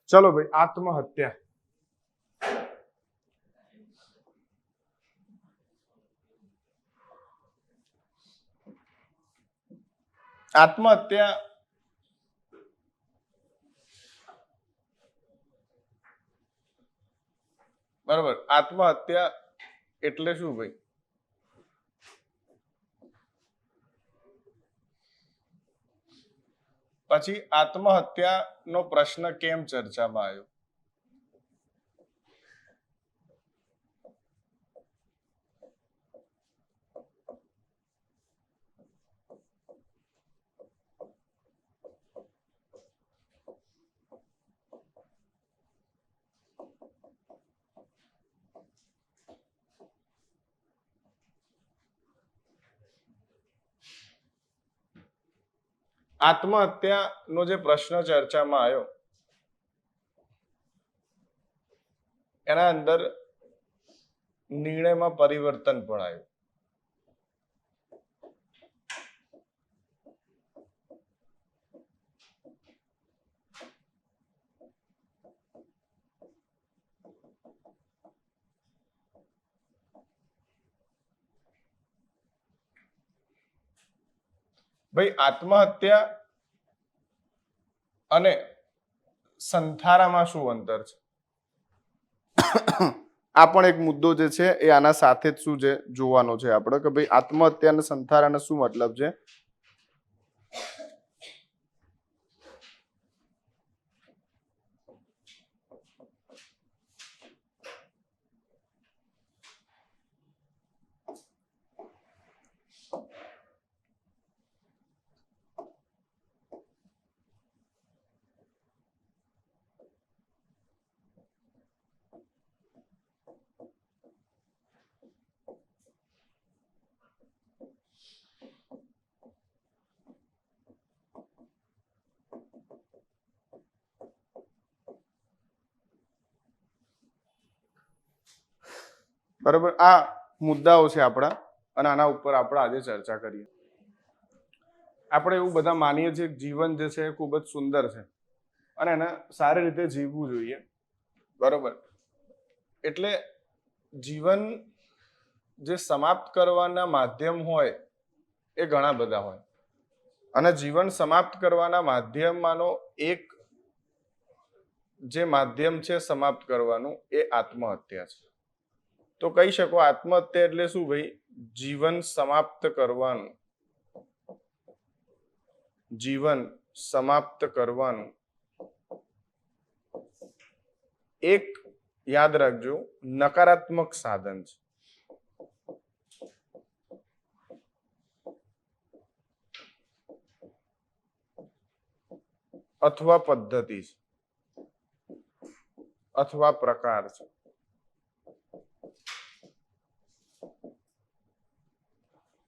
ચલો ભાઈ, આત્મહત્યા. આત્મહત્યા બરાબર. આત્મહત્યા એટલે શું ભાઈ? પછી આત્મહત્યા નો પ્રશ્ન કેમ ચર્ચામાં આવ્યો? આત્મહત્યા નો જે પ્રશ્ન ચર્ચામાં આવ્યો એના અંદર નિર્ણયમાં પરિવર્તન પણ આવ્યું. ભાઈ, આત્મહત્યા અને સંથારામાં શું અંતર છે? આ પણ એક મુદ્દો જે છે એ આના સાથે જ શું છે જોવાનો છે આપણે, કે ભાઈ આત્મહત્યા અને સંથારાનો શું મતલબ છે. બરાબર, આ મુદ્દાઓ છે આપણા અને આના ઉપર આપણે આજે ચર્ચા કરીએ. આપણે એવું બધા માનીએ છીએ કે જીવન જે છે એ ખૂબ જ સુંદર છે અને એને સારી રીતે જીવવું જોઈએ. બરોબર, એટલે જીવન જે સમાપ્ત કરવાના માધ્યમ હોય એ ઘણા બધા હોય અને જીવન સમાપ્ત કરવાના માધ્યમમાંનો એક જે માધ્યમ છે સમાપ્ત કરવાનું એ આત્મહત્યા છે. તો કહી શકો આત્મહત્યા એટલે શું ભાઈ? જીવન સમાપ્ત કરવાનું. જીવન સમાપ્ત કરવાનું એક, યાદ રાખજો, નકારાત્મક સાધન છે. અથવા પદ્ધતિ છે અથવા પ્રકાર છે.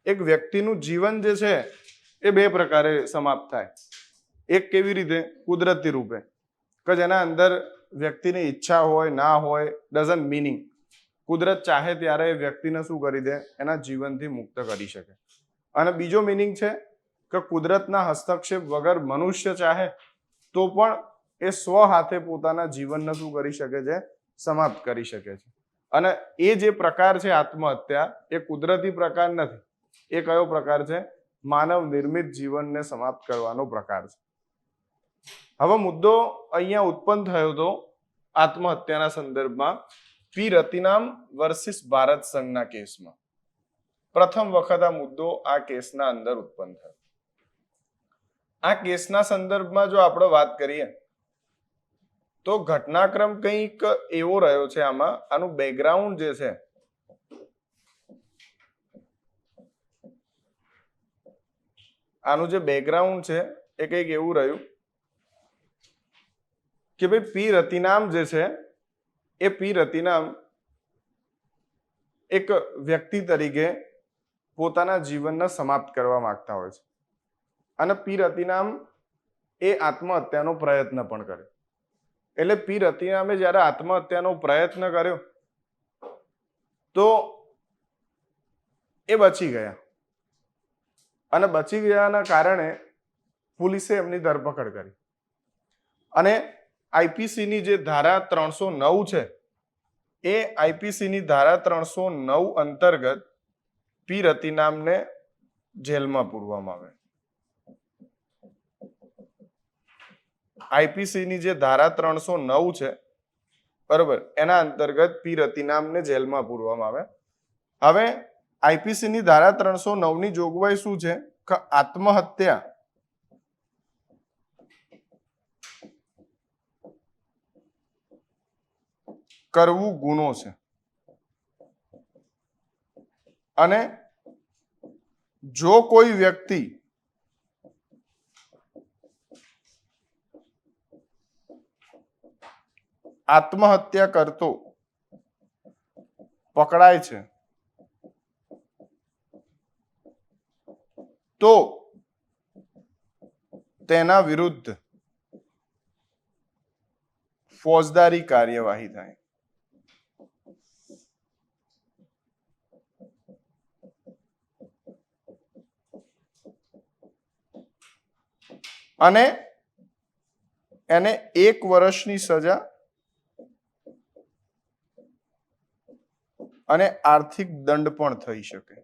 એક વ્યક્તિનું જીવન જે છે એ બે પ્રકારે સમાપ્ત થાય. એક કેવી રીતે? કુદરતી રૂપે, કે જેના અંદર વ્યક્તિની ઈચ્છા હોય ના હોય, ડઝન્ટ મીનિંગ. કુદરત ચાહે ત્યારે એ વ્યક્તિને શું કરી દે? એના જીવનથી મુક્ત કરી શકે. અને બીજો મિનિંગ છે કે કુદરતના હસ્તક્ષેપ વગર મનુષ્ય ચાહે તો પણ એ સ્વ હાથે પોતાના જીવનને શું કરી શકે છે? સમાપ્ત કરી શકે છે. અને એ જે પ્રકાર છે આત્મહત્યા, એ કુદરતી પ્રકાર નથી. એ કયો પ્રકાર છે? માનવ નિર્મિત જીવનને સમાપ્ત કરવાનો પ્રકાર છે. હવે મુદ્દો અહીંયા ઉત્પન્ન થયો હતો આત્મહત્યાના સંદર્ભમાં પી રતિનામ વર્સિસ ભારત સંઘના કેસમાં. પ્રથમ વખત આ મુદ્દો આ કેસના અંદર ઉત્પન્ન થયો. આ કેસના સંદર્ભમાં જો આપણે વાત કરીએ તો ઘટનાક્રમ કંઈક એવો રહ્યો છે. આનું બેકગ્રાઉન્ડ જે છે આનું જે બેકગ્રાઉન્ડ છે એ કંઈક એવું રહ્યું કે ભાઈ પી રતિનામ જે છે એ પી રતિનામ એક વ્યક્તિ તરીકે પોતાના જીવનને સમાપ્ત કરવા માંગતા હોય છે અને પી રતિનામ એ આત્મહત્યાનો પ્રયત્ન પણ કર્યો. એટલે પી રતિનામે જ્યારે આત્મહત્યાનો પ્રયત્ન કર્યો તો એ બચી ગયા અને બચી ગયાના કારણે પોલીસે એમની ધરપકડ કરી અને આઈપીસી ની જે ધારા 309 છે એ આઈપીસી ની ધારા 309 અંતર્ગત પી રતિનામને જેલમાં પૂરવામાં આવે. આઈપીસી ની જે ધારા 309 છે બરોબર એના અંતર્ગત પી રતિનામને જેલમાં પૂરવામાં આવે. હવે આઈપીસી ની ધારા 309 ની જોગવાઈ શું છે કે આત્મહત્યા કરવું ગુનો છે અને જો કોઈ વ્યક્તિ આત્મહત્યા કરતો પકડાય છે તો તેના વિરુદ્ધ ફોજદારી કાર્યવાહી થાય. અને એને 1 વર્ષની સજા અને આર્થિક દંડ પણ થઈ શકે.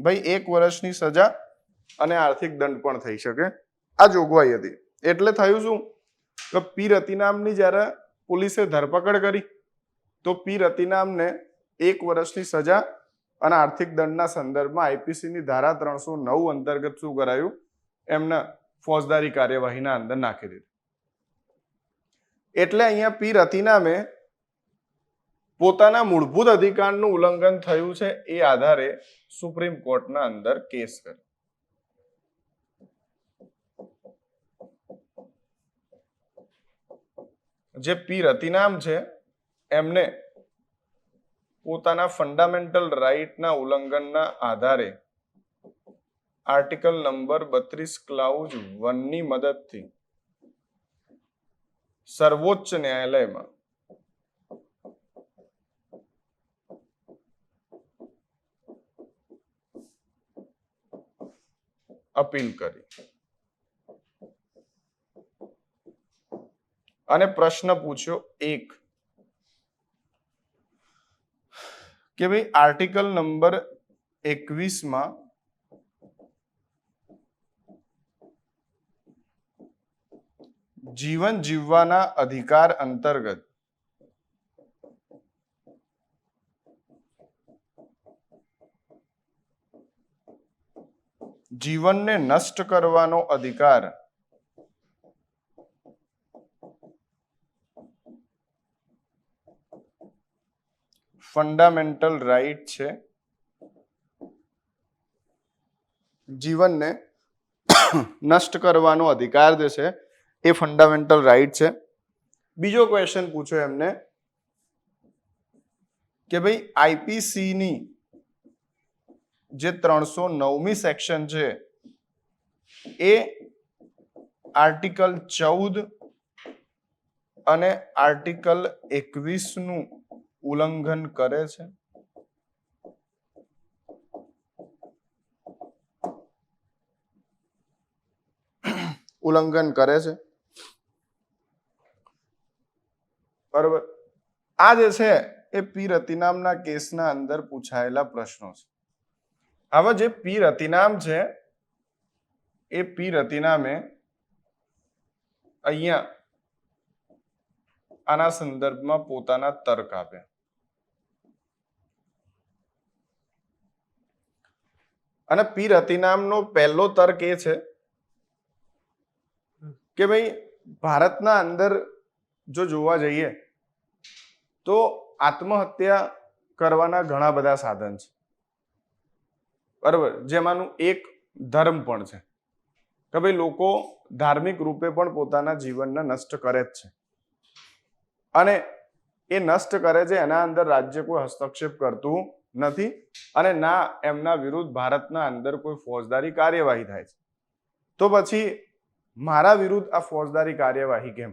ભાઈ 1 વર્ષની સજા અને આર્થિક દંડ પણ થઈ શકે. આ જોગવાઈ હતી. એટલે થયું શું કે પી રતિનામની જ્યારે પોલીસે ધરપકડ કરી તો પી રતિનામને 1 વર્ષની સજા અને આર્થિક દંડના સંદર્ભમાં આઈપીસી ની ધારા 309 અંતર્ગત શું કરાયું એમને ફોજદારી કાર્યવાહીના અંદર નાખી દીધું. એટલે અહીંયા પી રતિનામે પોતાના મૂળભૂત અધિકારનું ઉલ્લંઘન થયું છે એ આધારે સુપ્રીમ કોર્ટના અંદર કેસ કર્યો. જે પી રતિનામ છે એમને પોતાના ફંડામેન્ટલ રાઇટના ઉલ્લંઘનના આધારે આર્ટિકલ નંબર 32 ક્લાઉઝ 1 ની મદદથી સર્વોચ્ચ ન્યાયાલયમાં અપીલ કરી અને પ્રશ્ન પૂછ્યો 1 કે ભાઈ આર્ટિકલ નંબર 21 માં જીવન જીવવાના અધિકાર અંતર્ગત જીવનને નષ્ટ કરવાનો અધિકાર ફંડામેન્ટલ રાઇટ છે. જીવનને નષ્ટ કરવાનો અધિકાર જે છે એ ફંડામેન્ટલ રાઇટ છે. બીજો ક્વેશ્ચન પૂછો એમને કે ભાઈ આઈપીસી ની જે 309મી સેક્શન છે એ આર્ટિકલ 14 અને આર્ટિકલ 21 નું ઉલ્લંઘન કરે છે. ઉલ્લંઘન કરે છે બરોબર. આ જે છે એ પી રતિનામના કેસના અંદર પૂછાયેલા પ્રશ્નો છે. હવે જે પી રતિનામ છે એ પી રતિનામે અહીંયા આના સંદર્ભમાં પોતાના તર્ક આપ્યા અને પી રતિનામનો પહેલો તર્ક એ છે કે ભાઈ ભારતના અંદર જો જોવા જઈએ તો આત્મહત્યા કરવાના ઘણા બધા સાધન છે બરાબર. જેમાંનું એક ધર્મ પણ છે કે ભાઈ લોકો ધાર્મિક રૂપે પણ પોતાના જીવનને નષ્ટ કરે જ છે અને એ નષ્ટ કરે છે એના અંદર રાજ્ય કોઈ હસ્તક્ષેપ કરતું નથી અને ના એમના વિરુદ્ધ ભારતના અંદર કોઈ ફોજદારી કાર્યવાહી થાય છે. તો પછી મારા વિરુદ્ધ આ ફોજદારી કાર્યવાહી કેમ?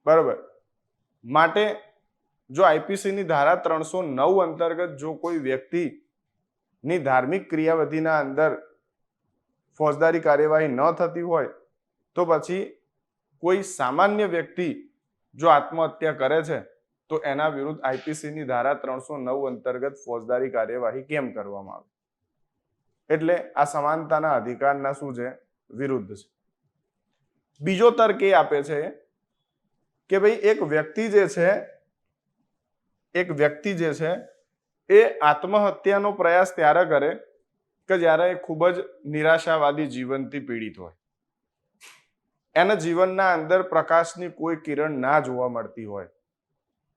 બરોબર. માટે જો આઈપીસી ની ધારા 309 અંતર્ગત જો કોઈ વ્યક્તિ ની ધાર્મિક ક્રિયાવિધિના અંદર ફોજદારી કાર્યવાહી ન થતી હોય તો પછી કોઈ સામાન્ય વ્યક્તિ જો આત્મહત્યા કરે છે તો એના વિરુદ્ધ આઈપીસીની ધારા 309 અંતર્ગત ફોજદારી કાર્યવાહી કેમ કરવામાં આવે? એટલે આ સમાનતાના અધિકારના શું છે? વિરુદ્ધ છે. બીજો તર્ક એ આપે છે કે ભાઈ એક વ્યક્તિ જે છે એ આત્મહત્યાનો પ્રયાસ ત્યારે કરે કે જ્યારે એ ખૂબ જ નિરાશાવાદી જીવનથી પીડિત હોય, એના જીવનના અંદર પ્રકાશની કોઈ કિરણ ના જોવા મળતી હોય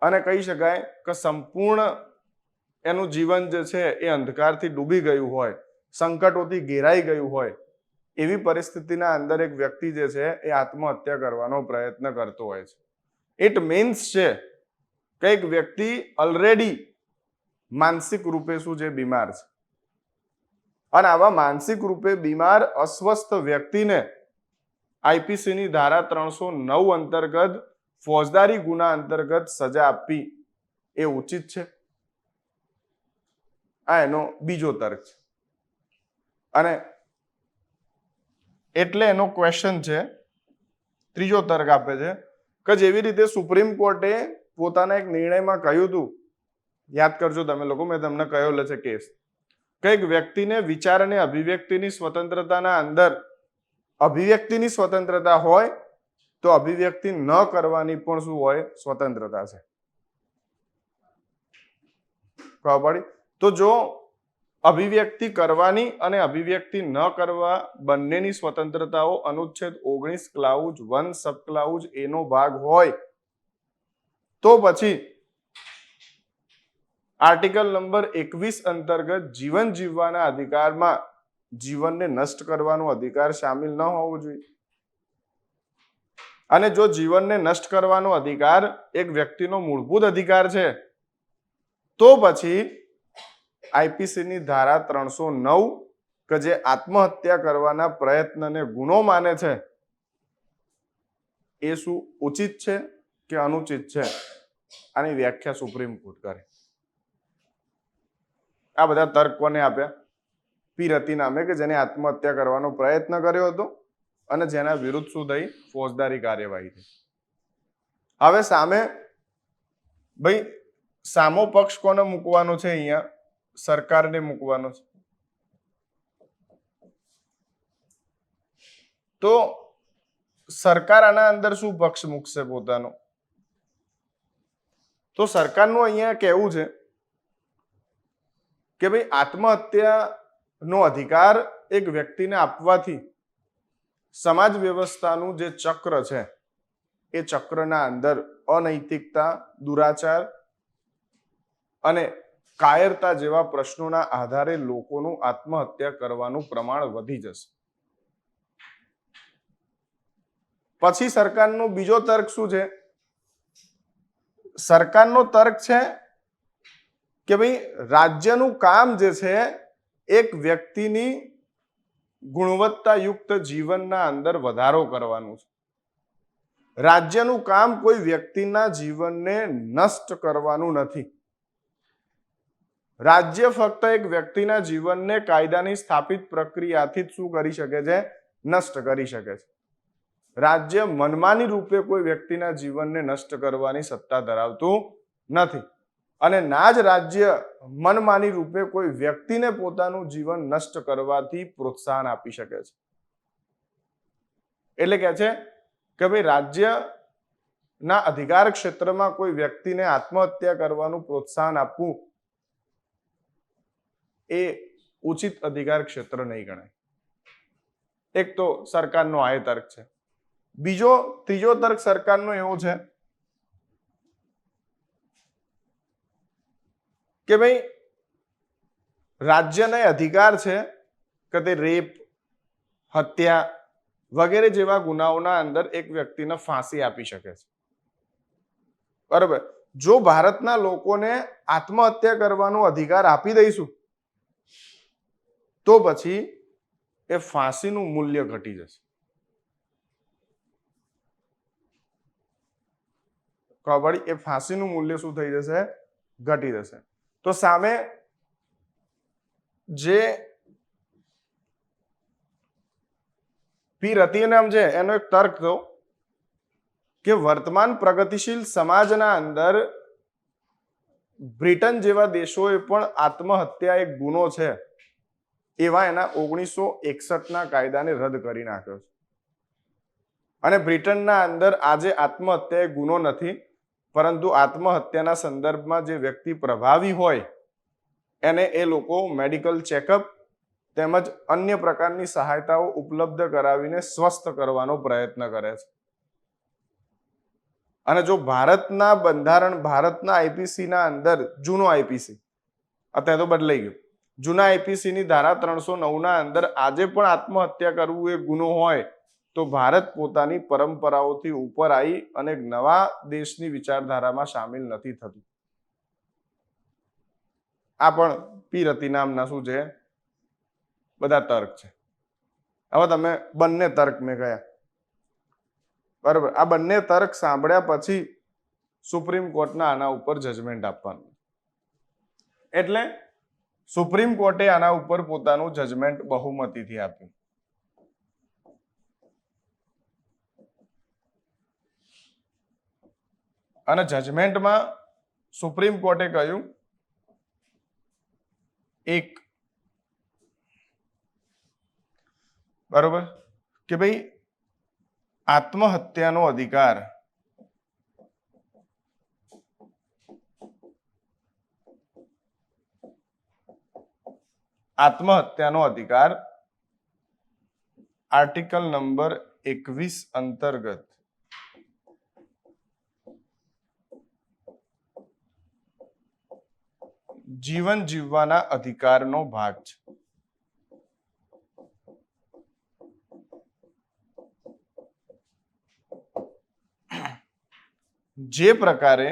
અને કહી શકાય કે સંપૂર્ણ એનું જીવન જે છે એ અંધકારથી ડૂબી ગયું હોય, સંકટોથી ઘેરાઈ ગયું હોય, એવી પરિસ્થિતિના અંદર એક વ્યક્તિ જે છે એ આત્મહત્યા કરવાનો પ્રયત્ન કરતો હોય છે. ઇટ મીન્સ છે કે એક વ્યક્તિ ઓલરેડી માનસિક રૂપે શું છે? બીમાર છે. અને આવા માનસિક રૂપે બીમાર અસ્વસ્થ વ્યક્તિને આઈપીસીની ધારા 309 અંતર્ગત ફોજદારી ગુના અંતર્ગત સજા આપવી એ ઉચિત છે. આ એનો બીજો તર્ક છે. અને એટલે એનો ક્વેશ્ચન છે, ત્રીજો તર્ક આપે છે કે જેવી રીતે સુપ્રીમ કોર્ટે પોતાના એક નિર્ણયમાં કહ્યું હતું, યાદ કરજો તમે લોકો, મેં તમને કહેલો છે કેસ, કે એક વ્યક્તિને વિચાર અને અભિવ્યક્તિની સ્વતંત્રતાના અંદર અભિવ્યક્તિની સ્વતંત્રતા હોય તો અભિવ્યક્તિ ન કરવાની પણ શું હોય? સ્વતંત્રતા છે. ખબર પડી? તો જો અભિવ્યક્તિ કરવાની અને અભિવ્યક્તિ ન કરવા બંનેની સ્વતંત્રતાઓ અનુચ્છેદ 19 ક્લાઉઝ 1 સબ ક્લાઉઝ એ નો ભાગ હોય તો પછી આર્ટિકલ નંબર 21 અંતર્ગત જીવન જીવવાના અધિકારમાં જીવનને નષ્ટ કરવાનો અધિકાર સામેલ ન હોવો જોઈએ. અને જો જીવનને નષ્ટ કરવાનો અધિકાર એક વ્યક્તિનો મૂળભૂત અધિકાર છે તો પછી આઈપીસીની ધારા 309 કે જે આત્મહત્યા કરવાના પ્રયત્નને ગુનો માને છે એ શું ઉચિત છે કે અનુચિત છે? આની વ્યાખ્યા સુપ્રીમ કોર્ટ કરે. આ બધા તર્ક કોને આપ્યા? પી રતિ નામે, કે જેને આત્મહત્યા કરવાનો પ્રયત્ન કર્યો હતો અને જેના વિરુદ્ધ શું થઈ? ફોજદારી કાર્યવાહી થઈ. હવે સામે ભાઈ સામો પક્ષ કોને મૂકવાનો છે? અહીંયા સરકારને મૂકવાનો છે. તો સરકાર આના અંદર શું પક્ષ મૂકશે પોતાનો? તો સરકારનું અહીંયા કહેવું છે કે ભાઈ આત્મહત્યાનો અધિકાર એક વ્યક્તિને આપવાથી સમાજ વ્યવસ્થાનું જે ચક્ર છે એ ચક્રના અંદર અનૈતિકતા, દુરાચાર અને કાયરતા જેવા પ્રશ્નોના આધારે લોકોનું આત્મહત્યા કરવાનું પ્રમાણ વધી જશે. પછી સરકારનો બીજો તર્ક શું છે? સરકારનો તર્ક છે કે ભાઈ રાજ્યનું કામ જે છે એક વ્યક્તિની ગુણવત્તાયુક્ત જીવનના અંદર વધારો કરવાનું છે. રાજ્યનું કામ કોઈ વ્યક્તિના જીવનને નષ્ટ કરવાનું નથી. રાજ્ય ફક્ત એક વ્યક્તિના જીવનને કાયદાની સ્થાપિત પ્રક્રિયાથી જ શું કરી શકે છે? નષ્ટ કરી શકે છે. રાજ્ય મનમાની રૂપે કોઈ વ્યક્તિના જીવનને નષ્ટ કરવાની સત્તા ધરાવતું નથી અને ના જ રાજ્ય મનમાની રૂપે કોઈ વ્યક્તિને પોતાનું જીવન નષ્ટ કરવાથી પ્રોત્સાહન આપી શકે છે. એટલે કે છે કે ભાઈ રાજ્યના અધિકાર ક્ષેત્રમાં કોઈ વ્યક્તિને આત્મહત્યા કરવાનું પ્રોત્સાહન આપવું એ ઉચિત અધિકાર ક્ષેત્ર નહીં ગણાય. એક તો સરકારનો આ તર્ક છે. ત્રીજો તર્ક સરકારનો એવો છે કે ભાઈ રાજ્યને અધિકાર છે કે તે રેપ, હત્યા વગેરે જેવા ગુનાઓના અંદર એક વ્યક્તિને ફાંસી આપી શકે છે. બરાબર? જો ભારતના લોકોને આત્મહત્યા કરવાનો અધિકાર આપી દઈશું તો પછી એ ફાંસીનું મૂલ્ય ઘટી જશે. ખબર પડી? એ ફાંસીનું મૂલ્ય શું થઈ જશે? ઘટી જશે. તો સામે જે પી રતિનામ છે એનો એક તર્ક હતો કે વર્તમાન પ્રગતિશીલ સમાજના અંદર બ્રિટન જેવા દેશોએ પણ આત્મહત્યા એક ગુનો છે એવા એના 1961ના કાયદાને રદ કરી નાખ્યો છે. અને બ્રિટનના અંદર આજે આત્મહત્યા એ ગુનો નથી, પરંતુ આત્મહત્યાના સંદર્ભમાં જે વ્યક્તિ પ્રભાવી હોય એને એ લોકો મેડિકલ ચેકઅપ તેમજ અન્ય પ્રકારની સહાયતાઓ ઉપલબ્ધ કરાવીને સ્વસ્થ કરવાનો પ્રયત્ન કરે છે. અને જો ભારતના બંધારણ, ભારતના આઈપીસીના અંદર જૂનો આઈપીસી, અત્યારે તો બદલાઈ ગયું, જૂના આઈપીસીની ધારા 309ના અંદર આજે પણ આત્મહત્યા કરવું એ ગુનો હોય તો ભારત પોતાની પરંપરાઓથી ઉપર આવી અને નવા દેશની વિચારધારામાં સામેલ નથી થતું. આ પણ પી રતિનામના શું છે, બધા તર્ક છે. હવે તમે બંને તર્ક મેં ગયા, બરાબર. આ બંને તર્ક સાંભળ્યા પછી સુપ્રીમ કોર્ટના આના ઉપર જજમેન્ટ આપવાનું. એટલે સુપ્રીમ કોર્ટે આના ઉપર પોતાનું જજમેન્ટ બહુમતીથી આપ્યું. અને જજમેન્ટમાં સુપ્રીમ કોર્ટે કહ્યું એક, બરોબર, કે ભાઈ આત્મહત્યાનો અધિકાર આર્ટિકલ નંબર 21 અંતર્ગત જીવન જીવવાના અધિકારનો ભાગ છે. જે પ્રકારે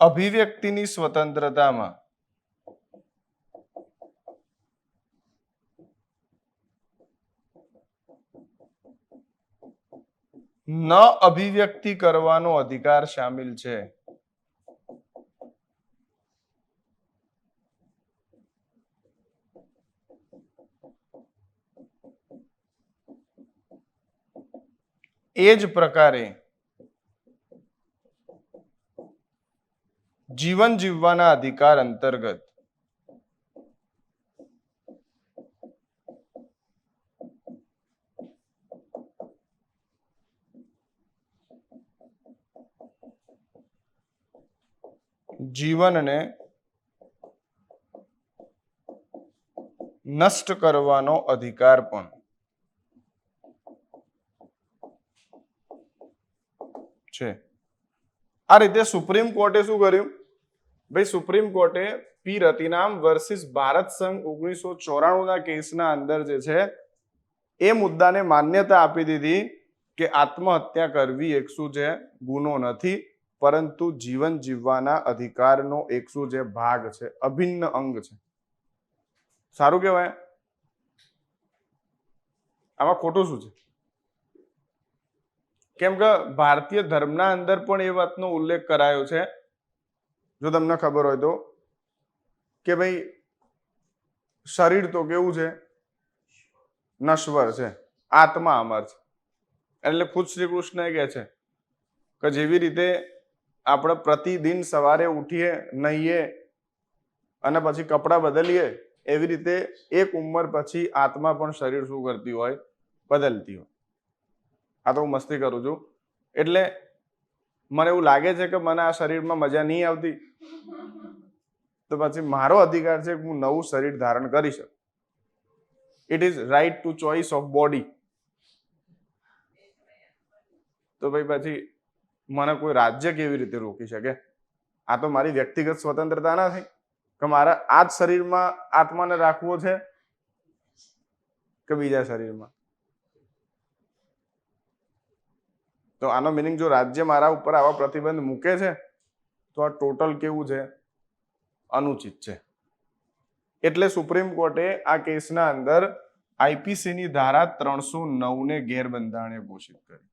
અભિવ્યક્તિની સ્વતંત્રતામાં ન અભિવ્યક્તિ કરવાનો અધિકાર શામિલ છે, એ જ પ્રકારે જીવન જીવવાના અધિકાર અંતર્ગત જીવનને નષ્ટ કરવાનો અધિકાર પણ છે. આ રીતે સુપ્રીમ કોર્ટે શું કર્યું? ભાઈ સુપ્રીમ કોર્ટે પી રતિનામ વર્સિસ ભારત સંઘ 1994ના કેસના અંદર જે છે એ મુદ્દાને માન્યતા આપી દીધી કે આત્મહત્યા કરવી એક શું છે, ગુનો નથી, પરંતુ જીવન જીવવાના અધિકારનો એક શું છે, ભાગ છે, અભિન્ન અંગ છે. સારું કહેવાય. આમાં ખોટું શું છે? કેમ કે ભારતીય ધર્મના અંદર પણ એ વાતનો ઉલ્લેખ કરાયો છે, જો તમને ખબર હોય તો, કે ભાઈ શરીર તો કેવું છે, નશ્વર છે, આત્મા અમર છે. એટલે ખુદ શ્રી કૃષ્ણ કહે છે કે જેવી રીતે આપણે પ્રતિદિન સવારે ઉઠીએ, નહીએ અને પછી કપડાં બદલીએ, એવી રીતે એક ઉંમર પછી આત્મા પણ શરીર શું કરતી હોય, બદલતી હોય. આ તો હું મસ્તી કરું છું. એટલે મને એવું લાગે છે કે મને આ શરીરમાં મજા નહીં આવતી, તો પછી મારો અધિકાર છે કે હું નવું શરીર ધારણ કરી શકું. It is right to choice of body. તો ભાઈ પછી મને કોઈ રાજ્ય કેવી રીતે રોકી શકે? આ તો મારી વ્યક્તિગત સ્વતંત્રતા નથી કે મારે આ જ શરીરમાં આત્માને રાખવો છે કે બીજા શરીરમાં. તો આનો મિનિંગ, જો રાજ્ય મારા ઉપર આવા પ્રતિબંધ મૂકે છે તો આ ટોટલ કેવું છે, અનુચિત છે. એટલે સુપ્રીમ કોર્ટે આ કેસના અંદર આઈપીસીની ધારા 309 ને ગેરબંધારણીય ઘોષિત કરી.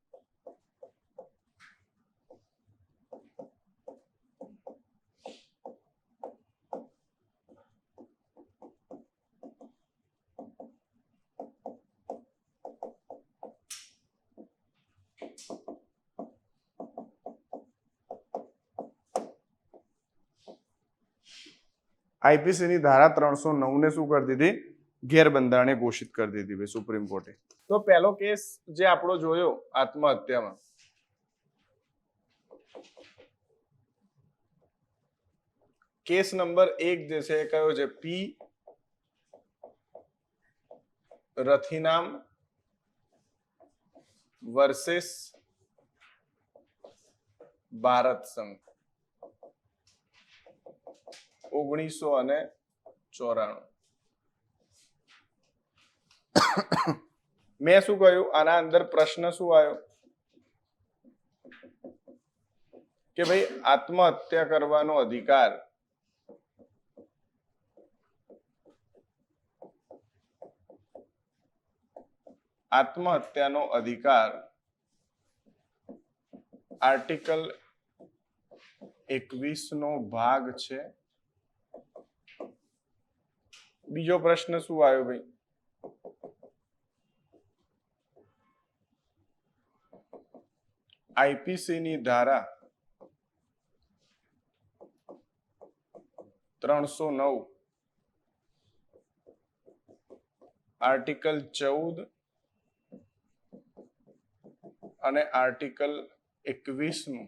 આઈપીસી ની ધારા 309 ને શું કરી દીધી? ગેરબંધારણીય ઘોષિત કરી દીધી ભાઈ સુપ્રીમ કોર્ટે. તો પહેલો કેસ જે આપણો જોયો આત્મહત્યામાં, કેસ નંબર 1 જે છે એ કયો છે? પી રથીનામ વર્સેસ ભારત સંઘ 1994. મેં શું કહ્યું આના અંદર? પ્રશ્ન શું આવ્યો કે ભાઈ આત્મહત્યા કરવાનો અધિકાર આત્મહત્યાનો અધિકાર આર્ટિકલ 21 નો ભાગ છે. બીજો પ્રશ્ન શું આવ્યો ભાઈ? આઈપીસી ની ધારા 309 આર્ટિકલ 14 અને આર્ટિકલ 21 નું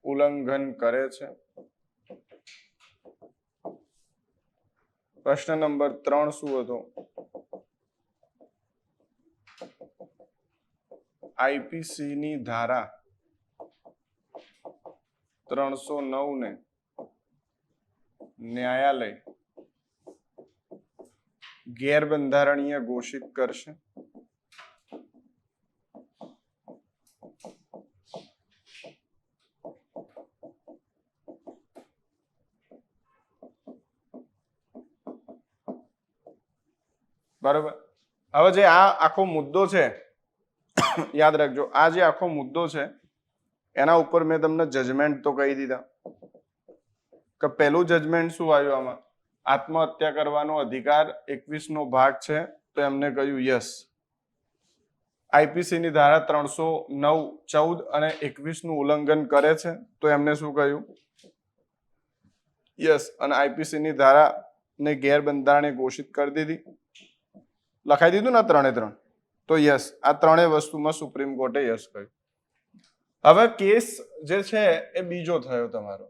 ઉલ્લંઘન કરે છે. પ્રશ્ન નંબર 3 શું હતો? આઈપીસી ની ધારા 309 ને ન્યાયાલય ગેરબંધારણીય ઘોષિત કરશે. બરાબર. હવે જે આ આખો મુદ્દો છે યાદ રાખજો, આ જે આખો મુદ્દો છે એના ઉપર મેં તમને જજમેન્ટ તો કહી દીધા કે પહેલું જજમેન્ટ શું આવ્યું આમાં? આત્મહત્યા કરવાનો અધિકાર 21 નો ભાગ છે તો એમને કહ્યું યસ. આઈપીસી ની ધારા 309, 14 અને 21 નું ઉલ્લંઘન કરે છે તો એમને શું કહ્યું? યસ. અને આઈપીસી ની ધારા ને ગેરબંધારણીય ઘોષિત કરી દીધી. લખાઈ દીધું ને 3 તો યસ. આ ત્રણેય વસ્તુમાં સુપ્રીમ કોર્ટે યસ કહ્યું. હવે કેસ જે છે એ બીજો થયો તમારો.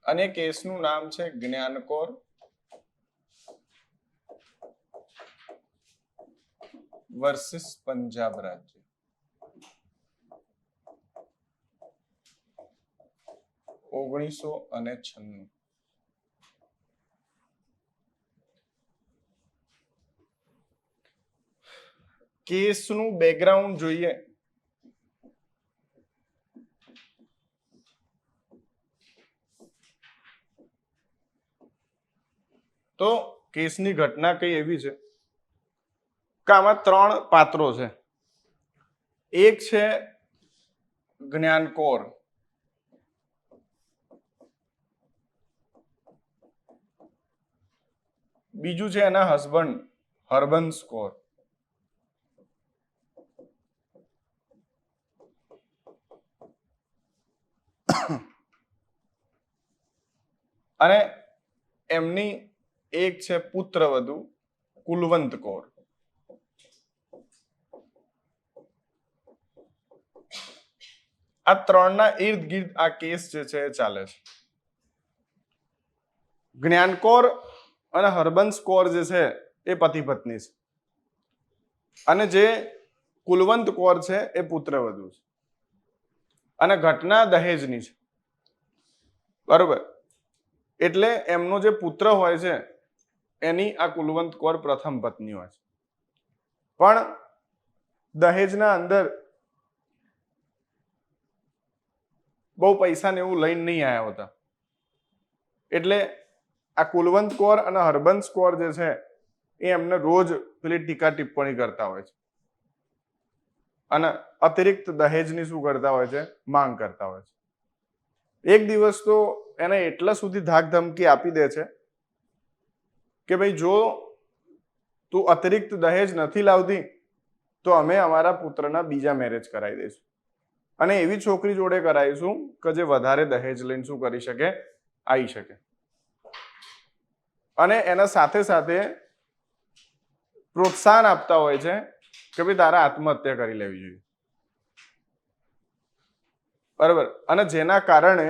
અને કેસનું નામ છે જ્ઞાનકોર વર્સિસ પંજાબ રાજ્ય. $1996. કેસનું બેકગ્રાઉન્ડ જોઈએ તો કેસની ઘટના કઈ એવી છે કે આમાં 3 પાત્રો છે. એક છે જ્ઞાનકોર, બીજું છે એના હસબન્ડ હરબંસ કૌર, અને એમની એક છે પુત્રવધુ કુલવંત કૌર. આ ત્રણના ઇર્દ ગિર્દ આ કેસ જે છે એ ચાલે છે. જ્ઞાનકોર અને હરબંસ કૌર જે છે એ પતિ પત્ની છે અને જે કુલવંત કૌર છે એ પુત્રવધુ છે અને ઘટના દહેજની છે. બરોબર. એટલે એમનો જે પુત્ર હોય છે એની આ કુલવંત કૌર પ્રથમ પત્ની હોય છે, પણ દહેજના અંદર બહુ પૈસા ને એવું લઈને નહીં આવ્યા હોતા. એટલે આ કુલવંત કૌર અને હરબંસ કૌર જે છે એ એમને રોજ પેલી ટીકા ટિપ્પણી કરતા હોય છે અને અતિરિક્ત દહેજની શું કરતા હોય છે? માંગ કરતા હોય છે. એક દિવસ તો એને એટલા સુધી ધાક ધમકી આપી દે છે કે ભાઈ જો તું અતિરિક્ત દહેજ નથી લાવતી તો અમે અમારા પુત્રના બીજા મેરેજ કરાવી દઈશું અને એવી છોકરી જોડે કરાવીશું કે જે વધારે દહેજ લઈને શું કરી શકે, આવી શકે. અને એના સાથે સાથે પ્રોત્સાહન આપતા હોય છે કે ભાઈ તારા આત્મહત્યા કરી લેવી જોઈએ. બરાબર. અને જેના કારણે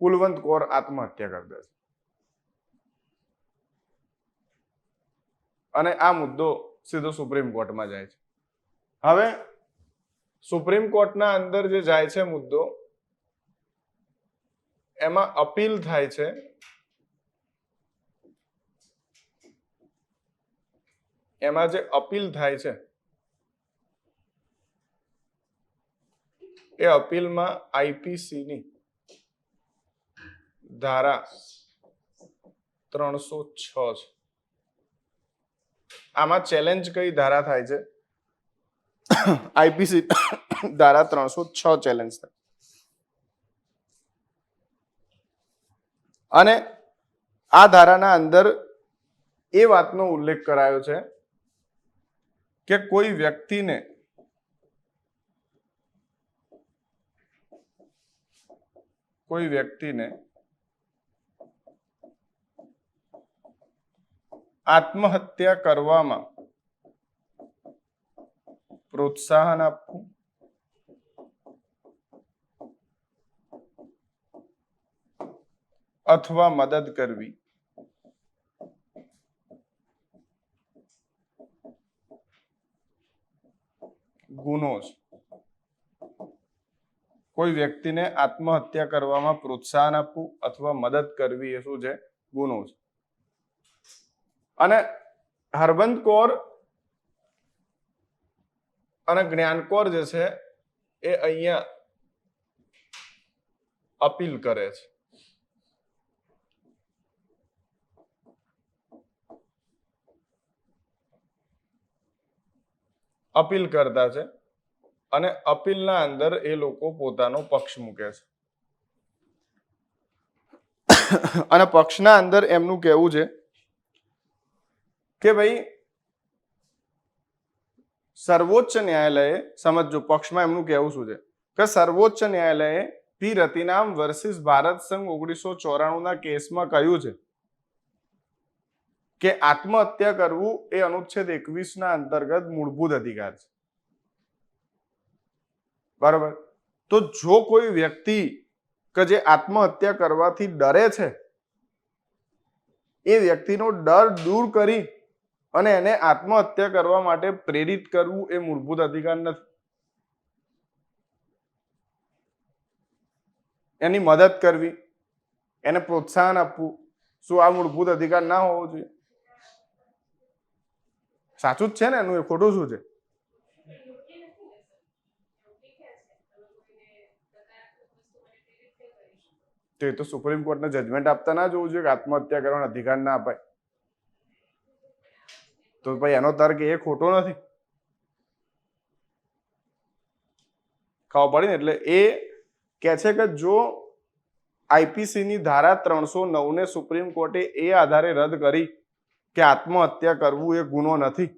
કુલવંત કૌર આત્મહત્યા કરી દે છે. અને આ મુદ્દો સીધો સુપ્રીમ કોર્ટમાં જાય છે. હવે સુપ્રીમ કોર્ટના અંદર જે જાય છે મુદ્દો, એમાં અપીલ થાય છે. એમાં જે અપીલ થાય છે એ અપીલમાં આઈપીસી ની ધારા 306 છે. આમાં ચેલેન્જ કઈ ધારા થાય છે? આઈપીસી ધારા 306 ચેલેન્જ થાય. અને આ ધારાના અંદર એ વાતનો ઉલ્લેખ કરાયો છે કે કોઈ વ્યક્તિને આત્મહત્યા કરવામાં પ્રોત્સાહન આપવું અથવા મદદ કરવી ગુનો છે. કોઈ વ્યક્તિને આત્મહત્યા કરવામાં પ્રોત્સાહન આપવું અથવા મદદ કરવી એ શું છે? ગુનો છે. અને હરબંદ કૌર અને જ્ઞાનકૌર જે છે એ અહીંયા અપીલ કરે છે. અપીલ કરતા છે અને અપીલના અંદર એ લોકો પોતાનો પક્ષ મૂકે છે. અને પક્ષના અંદર એમનું કહેવું છે કે ભાઈ સર્વોચ્ચ ન્યાયાલયે, સમજો પક્ષમાં એમનું કહેવું શું છે કે સર્વોચ્ચ ન્યાયાલયે પી રતિનામ વર્સિસ ભારત સંઘ 1994 ના કેસમાં કહ્યું છે કે આત્મહત્યા કરવું એ અનુચ્છેદ 21 ના અંતર્ગત મૂળભૂત અધિકાર છે. બરાબર. તો જો કોઈ વ્યક્તિ કે જે આત્મહત્યા કરવાથી ડરે છે, એ વ્યક્તિનો ડર દૂર કરી અને એને આત્મહત્યા કરવા માટે પ્રેરિત કરવું એ મૂળભૂત અધિકાર નથી. એની મદદ કરવી, એને પ્રોત્સાહન આપવું, શું આ મૂળભૂત અધિકાર ના હોવો જોઈએ? સાચું જ છે ને એનું? એ ખોટું શું છે? તો એ તો સુપ્રીમ કોર્ટને જજમેન્ટ આપતા ના જોવું જોઈએ કે આત્મહત્યા કરવાનો અધિકાર ના અપાય? તો ભાઈ એનો તર્ક એ ખોટો નથી. ખબર પડી ને? એટલે એ કે છે કે જો આઈપીસી ની ધારા 309 ને સુપ્રીમ કોર્ટે એ આધારે રદ કરી કે આત્મહત્યા કરવું એ ગુનો નથી,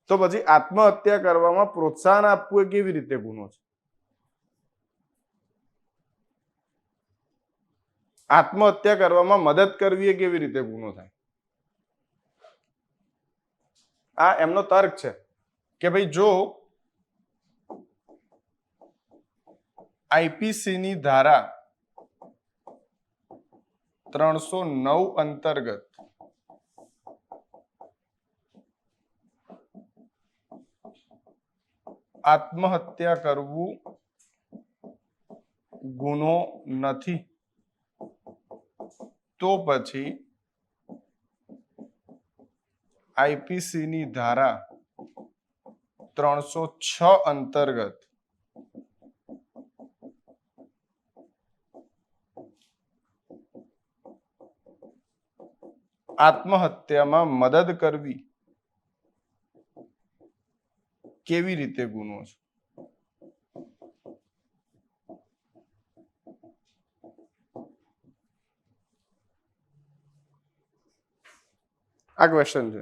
તો પછી આત્મહત્યા કરવામાં પ્રોત્સાહન આપવું એ કેવી રીતે ગુનો છે? આત્મહત્યા કરવામાં મદદ કરવી એ કેવી રીતે ગુનો થાય? આ એમનો તર્ક છે કે ભાઈ જો આઈપીસી ની ધારા 309 અંતર્ગત આત્મહત્યા કરવું ગુનો નથી, તો પછી આઈપીસી ની ધારા 306 અંતર્ગત આત્મહત્યામાં મદદ કરવી કેવી રીતે ગુનો છે? આ ક્વેશ્ચન છે.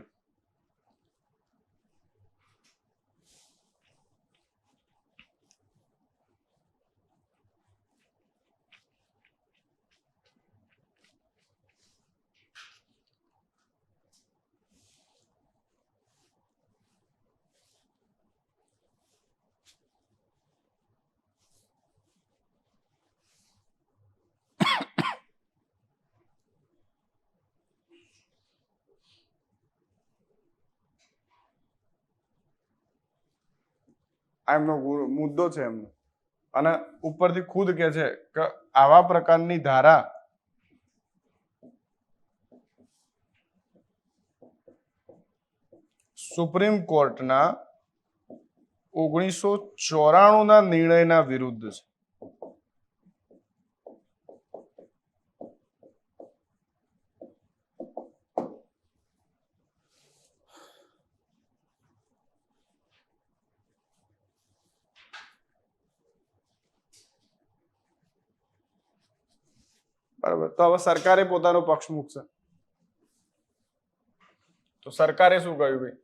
આ એમનો મુદ્દો છે એમનો, અને ઉપરથી ખુદ કે છે કે આવા પ્રકારની ધારા સુપ્રીમ કોર્ટના 1994 ના નિર્ણયના વિરુદ્ધ છે. બરાબર. તો હવે સરકારે પોતાનો પક્ષ મૂકશે. તો સરકારે શું કહ્યું ભાઈ?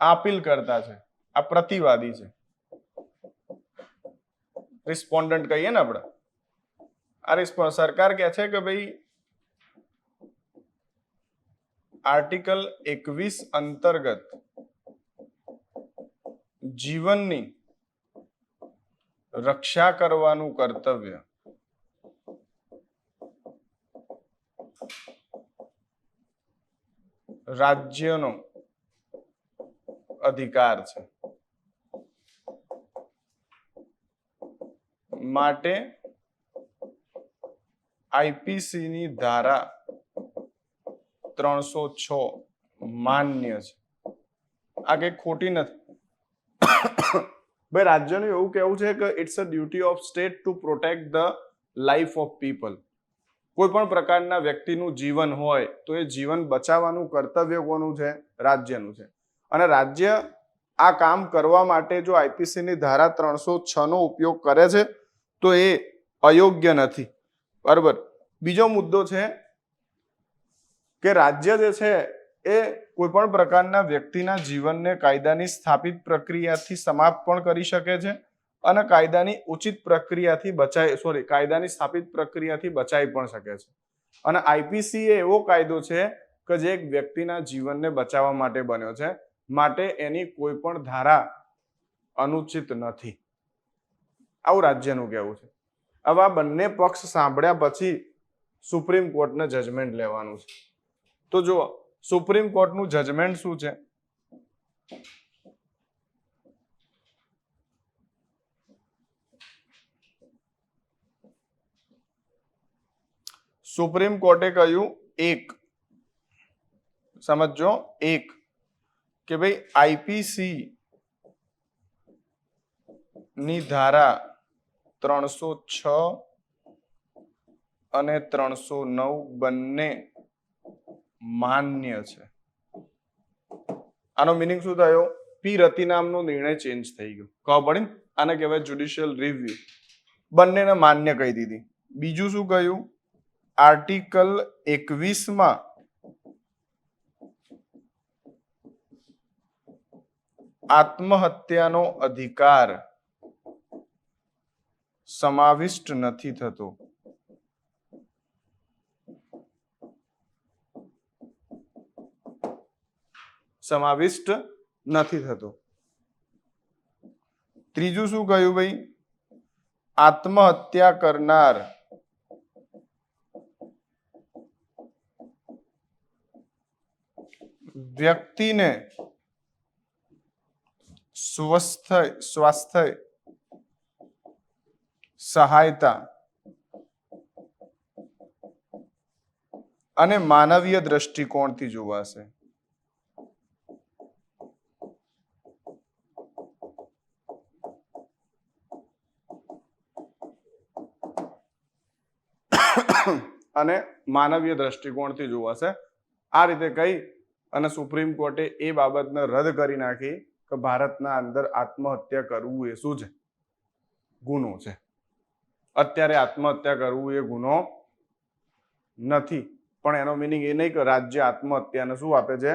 અપીલ કરતા છે, આ પ્રતિવાદી છે, રિસ્પોન્ડન્ટ કહીએ ને આપણે. આ સરકાર કહે છે કે ભાઈ આર્ટિકલ 21 અંતર્ગત જીવનની રક્ષા કરવાનું કર્તવ્ય રાજ્યનો અધિકાર છે. માટે આઈપીસી ની ધારા 306 માન્ય છે. આ કઈ ખોટી નથી. ભાઈ રાજ્યનું એવું કહેવું છે કે it's a duty of state to protect the life of people. કોઈ પણ પ્રકારના વ્યક્તિનું જીવન હોય તો એ જીવન બચાવવાનું કર્તવ્ય કોનું છે? રાજ્યનું છે. અને રાજ્ય આ કામ કરવા માટે જો આઈપીસી ની ધારા 306 નો ઉપયોગ કરે છે તો એ અયોગ્ય નથી. બરાબર. બીજો મુદ્દો છે કે રાજ્ય જે છે એ કોઈ પણ પ્રકારના વ્યક્તિના જીવનને કાયદાની સ્થાપિત પ્રક્રિયાથી સમાપ્ત પણ કરી શકે છે અને કાયદાની ઉચિત પ્રક્રિયાથી કાયદાની સ્થાપિત પ્રક્રિયાથી બચાવી પણ શકે છે. અને આઈપીસી એ એવો કાયદો છે કે જે એક વ્યક્તિના જીવનને બચાવવા માટે બન્યો છે, માટે એની કોઈ પણ ધારા અનુચિત નથી. આવું રાજ્યનું કહેવું છે. હવે આ બંને પક્ષ સાંભળ્યા પછી સુપ્રીમ કોર્ટને જજમેન્ટ લેવાનું છે. તો જુઓ સુપ્રીમ કોર્ટનું જજમેન્ટ શું છે? સુપ્રીમ કોર્ટે કહ્યું સમજો કે ભાઈ આઈપીસી ની ધારા 306 અને 309 બંને માન્ય છે. આનો મિનિંગ શું થયો? પી રતિનામનો નિર્ણય ચેન્જ થઈ ગયો. ખબર પડી? આને કહેવાય જ્યુડિશિયલ રિવ્યુ. બંનેને માન્ય કહી દીધી. બીજું શું કહ્યું? આર્ટિકલ 21 માં આત્મહત્યાનો અધિકાર સમાવિષ્ટ નથી થતો. ત્રીજું શું કહ્યું ભાઈ? આત્મહત્યા કરનાર વ્યક્તિને સ્વાસ્થ્ય સહાયતા અને માનવીય દ્રષ્ટિકોણથી જોવાશે. આ રીતે કહી અને સુપ્રીમ કોર્ટે એ બાબતને રદ કરી નાખી કે ભારતના અંદર આત્મહત્યા કરવું એ શું છે? ગુનો છે. અત્યારે આત્મહત્યા કરવું એ ગુનો નથી, પણ એનો મિનિંગ એ નહીં કે રાજ્ય આત્મહત્યાને શું આપે છે?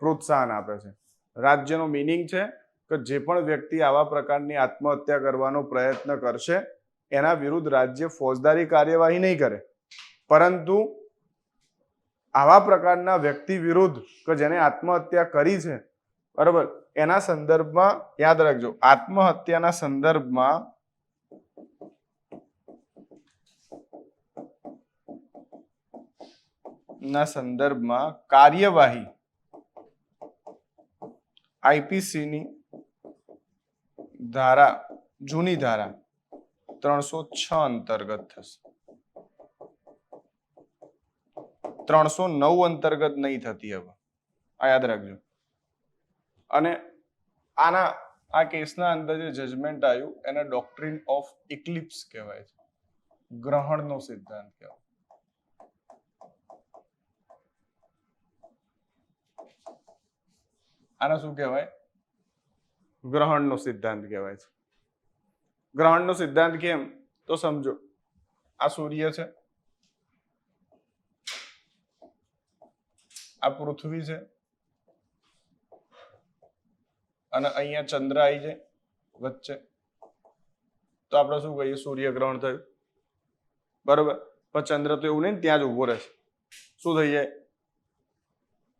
પ્રોત્સાહન આપે છે. રાજ્યનો મિનિંગ છે કે જે પણ વ્યક્તિ આવા પ્રકારની આત્મહત્યા કરવાનો પ્રયત્ન કરશે એના વિરુદ્ધ રાજ્ય ફોજદારી કાર્યવાહી નહીં કરે, પરંતુ આવા પ્રકારના વ્યક્તિ વિરુદ્ધ કે જેને આત્મહત્યા કરી છે, બરાબર, એના સંદર્ભમાં યાદ રાખજો, આત્મહત્યાના સંદર્ભમાં કાર્યવાહી આઈપીસીની ધારા, જૂની ધારા 306 અંતર્ગત થશે. 309 અંતર્ગત નહીં થતી હવે, આ યાદ રાખજો. અને આ કેસના અંદર જે જજમેન્ટ આવ્યું એને ડોક્ટ્રિન ઓફ ઇક્લિપ્સ કહેવાય છે, ગ્રહણનો સિદ્ધાંત કહેવાય. આને શું કહેવાય? ગ્રહણનો સિદ્ધાંત કહેવાય છે. ગ્રહણનો સિદ્ધાંત કેમ? તો સમજો, આ સૂર્ય છે, આ પૃથ્વી છે, અને અહીંયા ચંદ્ર આવી જાય વચ્ચે, તો આપણે શું કહીએ? સૂર્યગ્રહણ થયું, બરોબર. પણ ચંદ્ર તો એવું નહીં, ત્યાં જ ઉભો રહે છે, શું થઈ જાય?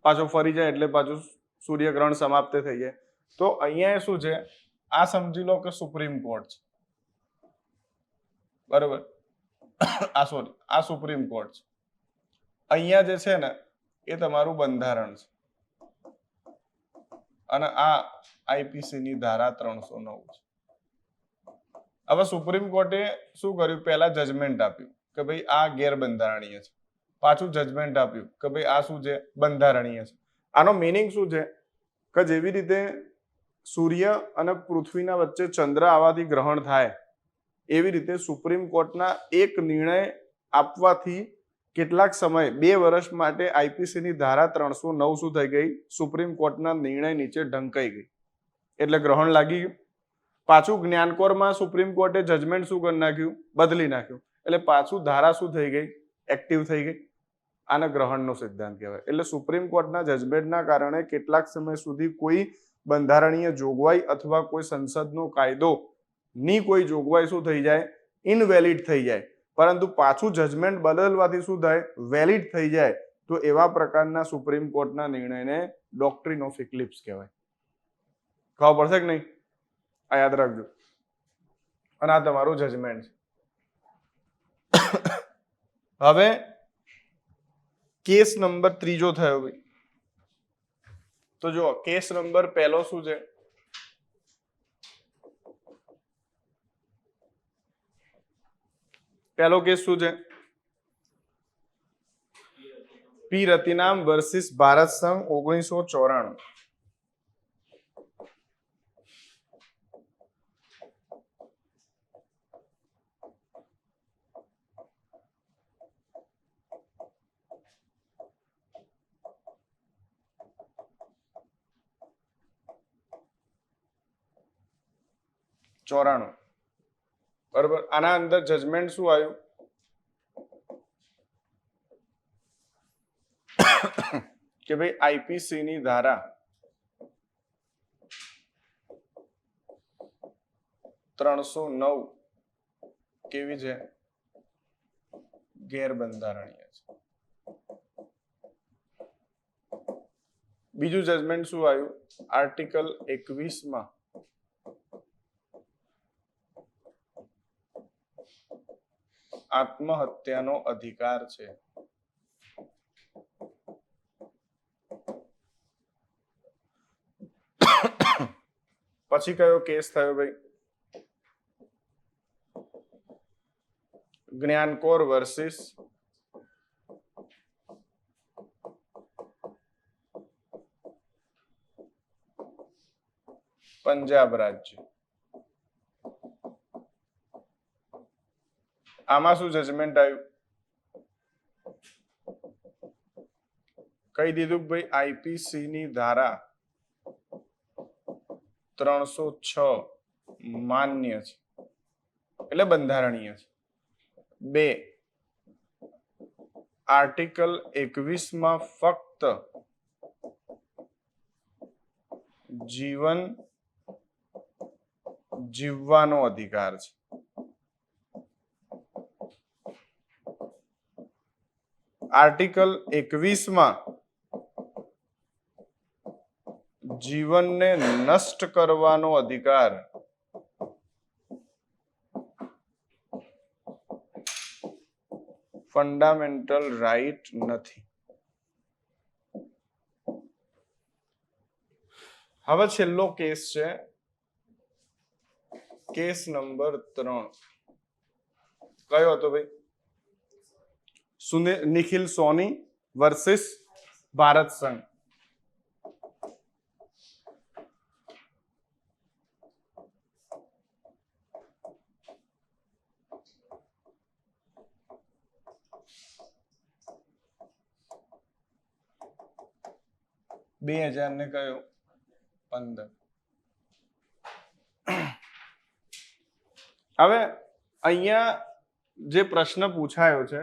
પાછો ફરી જાય એટલે પાછું સૂર્યગ્રહણ સમાપ્ત થઈ જાય. તો અહીંયા શું છે? આ સમજી લો કે સુપ્રીમ કોર્ટ છે, બરોબર. આ સુપ્રીમ કોર્ટ છે. અહીંયા જે છે ને એ તમારું બંધારણ છે, અને આ આઈપીસી ની ધારા 309 છે. હવે સુપ્રીમ કોર્ટે શું કર્યું? પહેલા જજમેન્ટ આપ્યું કે ભાઈ આ ગેરબંધારણીય છે, પાછું જજમેન્ટ આપ્યું કે ભાઈ આ શું છે? બંધારણીય છે. આનો મિનિંગ શું છે કે જેવી રીતે સૂર્ય અને પૃથ્વીના વચ્ચે ચંદ્ર આવવાથી ગ્રહણ થાય, એવી રીતે સુપ્રીમ કોર્ટના એક નિર્ણય આપવાથી કેટલાક સમય 2 વર્ષ માટે આઈપીસીની ધારા 309 શું થઈ ગઈ? સુપ્રીમ કોર્ટના નિર્ણય નીચે ઢંકાઈ ગઈ, એટલે ગ્રહણ લાગી ગયું. પાછું જ્ઞાનકોરમાં સુપ્રીમ કોર્ટે જજમેન્ટ શું કરી નાખ્યું? બદલી નાખ્યું, એટલે પાછું ધારા શું થઈ ગઈ? એક્ટિવ થઈ ગઈ. આને ગ્રહણનો સિદ્ધાંત કહેવાય. એટલે સુપ્રીમ કોર્ટના જજમેન્ટના કારણે કેટલાક સમય સુધી કોઈ બંધારણીય જોગવાઈ અથવા કોઈ સંસદનો કાયદો ની કોઈ જોગવાઈ શું થઈ જાય? ઇનવેલિડ થઈ જાય. પરંતુ પાછું જજમેન્ટ બદલવાથી શું થાય? વેલિડ થઈ જાય. તો એવા પ્રકારના સુપ્રીમ કોર્ટના નિર્ણયને ડોક્ટ્રિન ઓફ ઇક્લિપ્સ કહેવાય. ખબર પડશે કે નહીં? આ યાદ રાખજો. અને આ તમારું જજમેન્ટ છે. હવે કેસ નંબર 3 થયો ભાઈ. તો જો કેસ નંબર પહેલો શું છે? પહેલો કેસ શું છે? પી રતિનામ વર્સિસ ભારત સંઘ 1994. બરોબર. આના અંદર જજમેન્ટ શું આવ્યું કે ભાઈ આઈપીસી ની ધારા 309 કેવી છે? ગેરબંધારણીય છે. બીજું જજમેન્ટ શું આવ્યું? આર્ટિકલ 21 માં આત્મહત્યાનો અધિકાર છે. પછી કયો કેસ થયો ભાઈ? જ્ઞાનકોર વર્સિસ પંજાબ રાજ્ય. આમાં શું જજમેન્ટ આવ્યું? કહી દીધું ભાઈ આઈપીસી ની ધારા 306 માન્ય છે, એટલે બંધારણીય છે. 2 આર્ટિકલ 21 ફક્ત જીવન જીવવાનો અધિકાર છે. આર્ટિકલ 21 જીવનને નષ્ટ કરવાનો અધિકાર ફંડામેન્ટલ રાઈટ નથી. હવે છેલ્લો કેસ છે કેસ નંબર 3. કયો હતો ભાઈ? નિખિલ સોની વર્સિસ ભારત સંઘ. બે 2000 ને કયો 15. હવે અહીંયા જે પ્રશ્ન પૂછાયો છે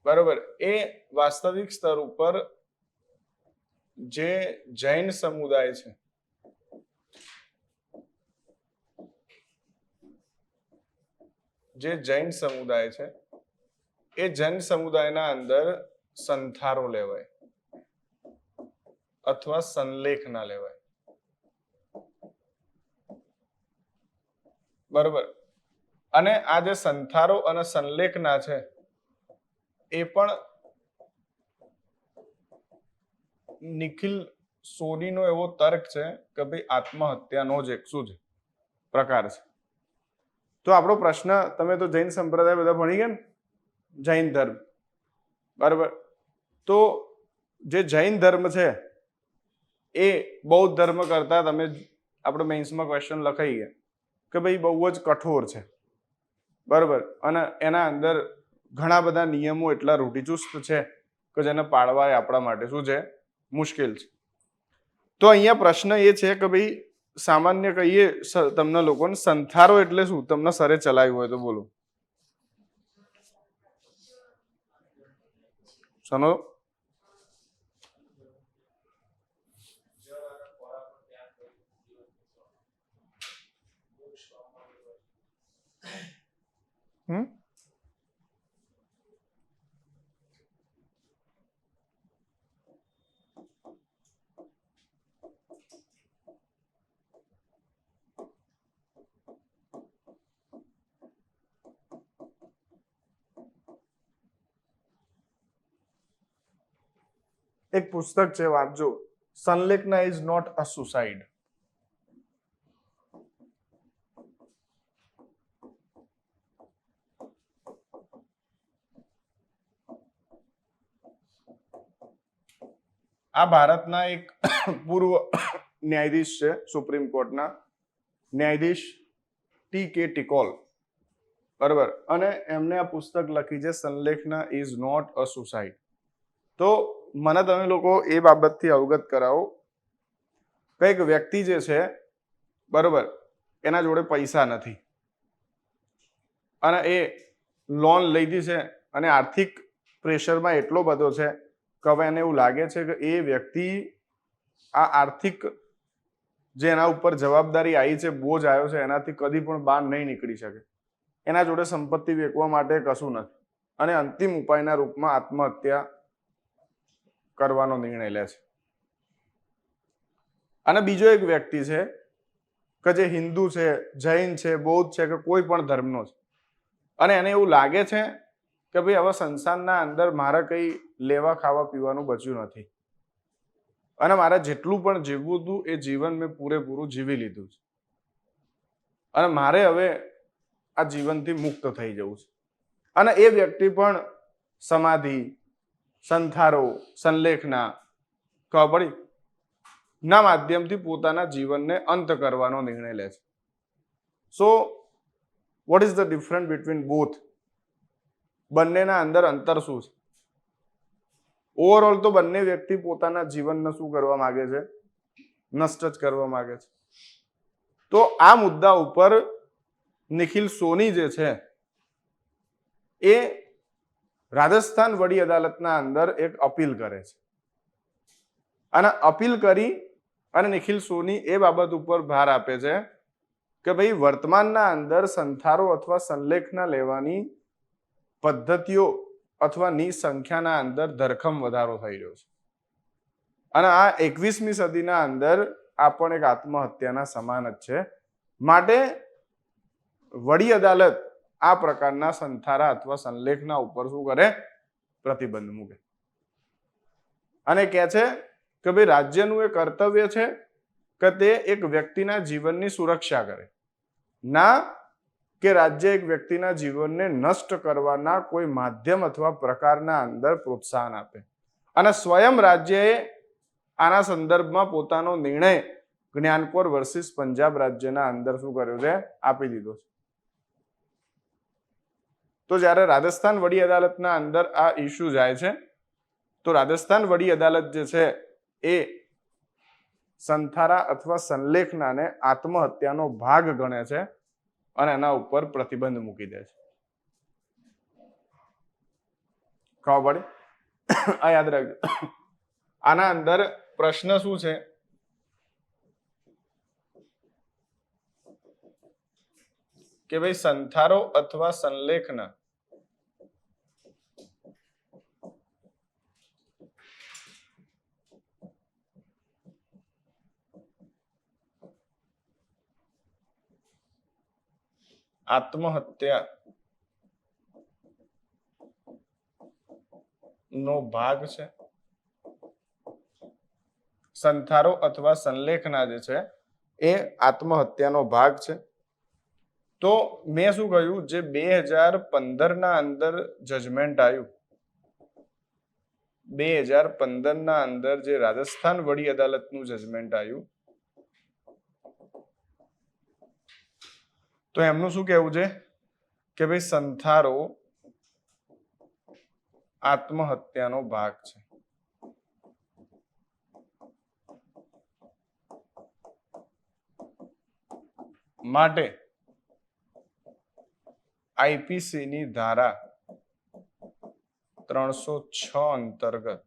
બરોબર, એ વાસ્તવિક સ્તર ઉપર જે જૈન સમુદાય છે એ જૈન સમુદાયના અંદર સંથારો લેવાય અથવા સંલેખ ના લેવાય. બરોબર. અને આ જે સંથારો અને સંલેખના છે એ પણ નિખિલ સોનીનો એવો તર્ક છે કે ભાઈ આત્મહત્યાનો જ એક શું છે પ્રકાર છે. તો આપણો પ્રશ્ન, તમે તો જૈન સંપ્રદાય બધા ભણી ગયા ને, જૈન ધર્મ બરોબર, તો જે જૈન ધર્મ છે એ બૌદ્ધ ધર્મ કરતા, તમે આપણે મેન્સમાં ક્વેશ્ચન લખાઈ ગયા કે ભાઈ બહુ જ કઠોર છે બરોબર, અને એના અંદર ઘણા બધા નિયમો એટલા રૂઢિચુસ્ત છે કે જેને પાળવા એ આપણા માટે શું છે, મુશ્કેલ છે. તો અહીંયા પ્રશ્ન એ છે કે ભાઈ સામાન્ય કહીએ તમને લોકોને, સંથારો એટલે શું? તમને સરે ચલાવ્યું હોય તો બોલો. સનો એક પુસ્તક છે, વાંચજો. સંલેખના ઇઝ નોટ અ સુસાઇડ. આ ભારતના એક પૂર્વ ન્યાયાધીશ છે, સુપ્રીમ કોર્ટના ન્યાયાધીશ T.K. ટિકોલ બરાબર, અને એમને આ પુસ્તક લખી છે સંલેખના ઇઝ નોટ અ સુસાઇડ. તો મને તમે લોકો એ બાબતથી અવગત કરાવો. કઈક વ્યક્તિ જે છે બરોબર, એના જોડે પૈસા નથી અને એ લોન લીધી છે અને આર્થિક પ્રેશરમાં એટલો બધો છે કે હવે એને એવું લાગે છે કે એ વ્યક્તિ આ આર્થિક જે એના ઉપર જવાબદારી આવી છે, બોજ આવ્યો છે, એનાથી કદી પણ બહાર નહીં નીકળી શકે. એના જોડે સંપત્તિ વેચવા માટે કશું નથી અને અંતિમ ઉપાયના રૂપમાં આત્મહત્યા કરવાનો નિર્ણય લે છે. અને બીજો એક વ્યક્તિ છે કે જે હિન્દુ છે, જૈન છે, બૌદ્ધ છે કે કોઈ પણ ધર્મનો છે, અને એને એવું લાગે છે કે ભાઈ હવે સંસારના અંદર મારે કઈ લેવા ખાવા પીવાનું બચ્યું નથી અને મારે જેટલું પણ જીવવું હતું એ જીવન મેં પૂરેપૂરું જીવી લીધું છે અને મારે હવે આ જીવનથી મુક્ત થઈ જવું છે. અને એ વ્યક્તિ પણ સમાધિ, સંથારો, સંલેખના ખબર પડી ના માધ્યમથી પોતાના જીવનને અંત કરવાનો નિર્ણય લે છે. So what is the difference between both? બંનેના અંદર અંતર શું છે? ઓવરઓલ તો બંને વ્યક્તિ પોતાના જીવનને શું કરવા માંગે છે? નષ્ટ જ કરવા માંગે છે. તો આ મુદ્દા ઉપર નિખિલ સોની જે છે એ રાજસ્થાન વડી અદાલતના અંદર એક અપીલ કરે છે અને અપીલ કરી અને નિખિલ સોની એ બાબત ઉપર ભાર આપે છે કે ભાઈ વર્તમાનના અંદર સંથારો અથવા સંલેખના લેવાની પદ્ધતિઓ અથવા ની સંખ્યાના અંદર ધરખમ વધારો થઈ રહ્યો છે અને આ 21મી સદીના અંદર આ પણ એક આત્મહત્યાના સમાન જ છે. માટે વડી અદાલત આ પ્રકારના સંથારા અથવા સંલેખના ઉપર શું કરે? પ્રતિબંધ મૂકે અને કહે છે કે ભાઈ રાજ્યનું એ કર્તવ્ય છે કે તે એક વ્યક્તિના જીવનની સુરક્ષા કરે, ના કે રાજ્ય એક વ્યક્તિના જીવનને નષ્ટ કરવાના કોઈ માધ્યમ અથવા પ્રકારના અંદર પ્રોત્સાહન આપે. અને સ્વયં રાજ્યએ આના સંદર્ભમાં પોતાનો નિર્ણય જ્ઞાનકોર વર્સિસ પંજાબ રાજ્યના અંદર શું કર્યો છે? આપી દીધો છે. તો જ્યારે રાજસ્થાન વડી અદાલતના અંદર આ ઇસ્યુ જાય છે તો રાજસ્થાન વડી અદાલત જે છે એ સંથારા અથવા સંલેખનાને આત્મહત્યાનો ભાગ ગણે છે અને એના ઉપર પ્રતિબંધ મૂકી દે છે. ખબર પડી? આ યાદ રાખજો. આના અંદર પ્રશ્ન શું છે? કે ભાઈ સંથારો અથવા સંલેખના આત્મહત્યા નો ભાગ છે. સંથારો અથવા સંલેખના જે છે એ આત્મહત્યાનો ભાગ છે. તો મેં શું કહ્યું, જે 2015 અંદર જજમેન્ટ આવ્યું, 2015 અંદર જે રાજસ્થાન વડી અદાલતનું જજમેન્ટ આવ્યું, તો એમનું શું કહેવું છે કે ભાઈ સંથારો આત્મહત્યાનો ભાગ છે. માટે આઈપીસી ની ધારા 306 અંતર્ગત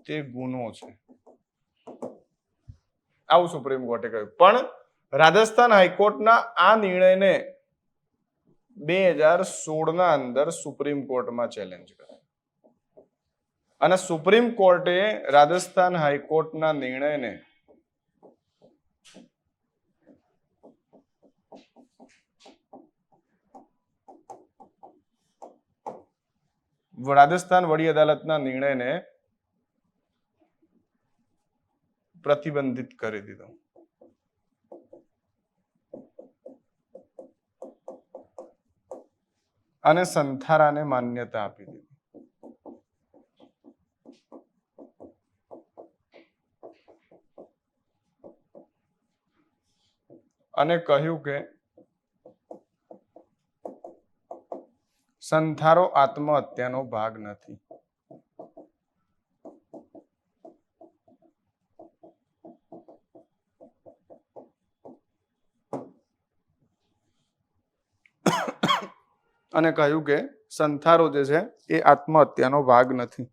તે ગુનો છે, આવું સુપ્રીમ કોર્ટે કહ્યું. પણ રાજસ્થાન હાઈકોર્ટના આ નિર્ણયને 2016 અંદર સુપ્રીમ કોર્ટમાં ચેલેન્જ કર્યો અને સુપ્રીમ કોર્ટે રાજસ્થાન હાઈકોર્ટના નિર્ણયને રાજસ્થાન વડી અદાલતના નિર્ણયને પ્રતિબંધિત કરી દીધો. અને સંથારાને માન્યતા આપી દીધી. અને કહ્યું કે સંથારો આત્મહત્યાનો ભાગ નથી. અને કહ્યું કે સંથારો જે છે એ આત્મહત્યાનો ભાગ નથી.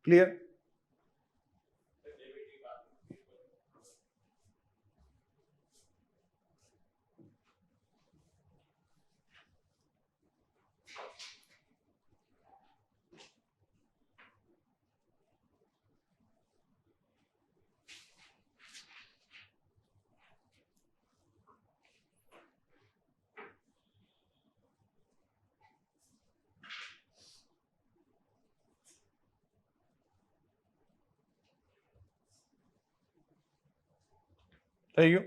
ક્લિયર? થઈ ગયું?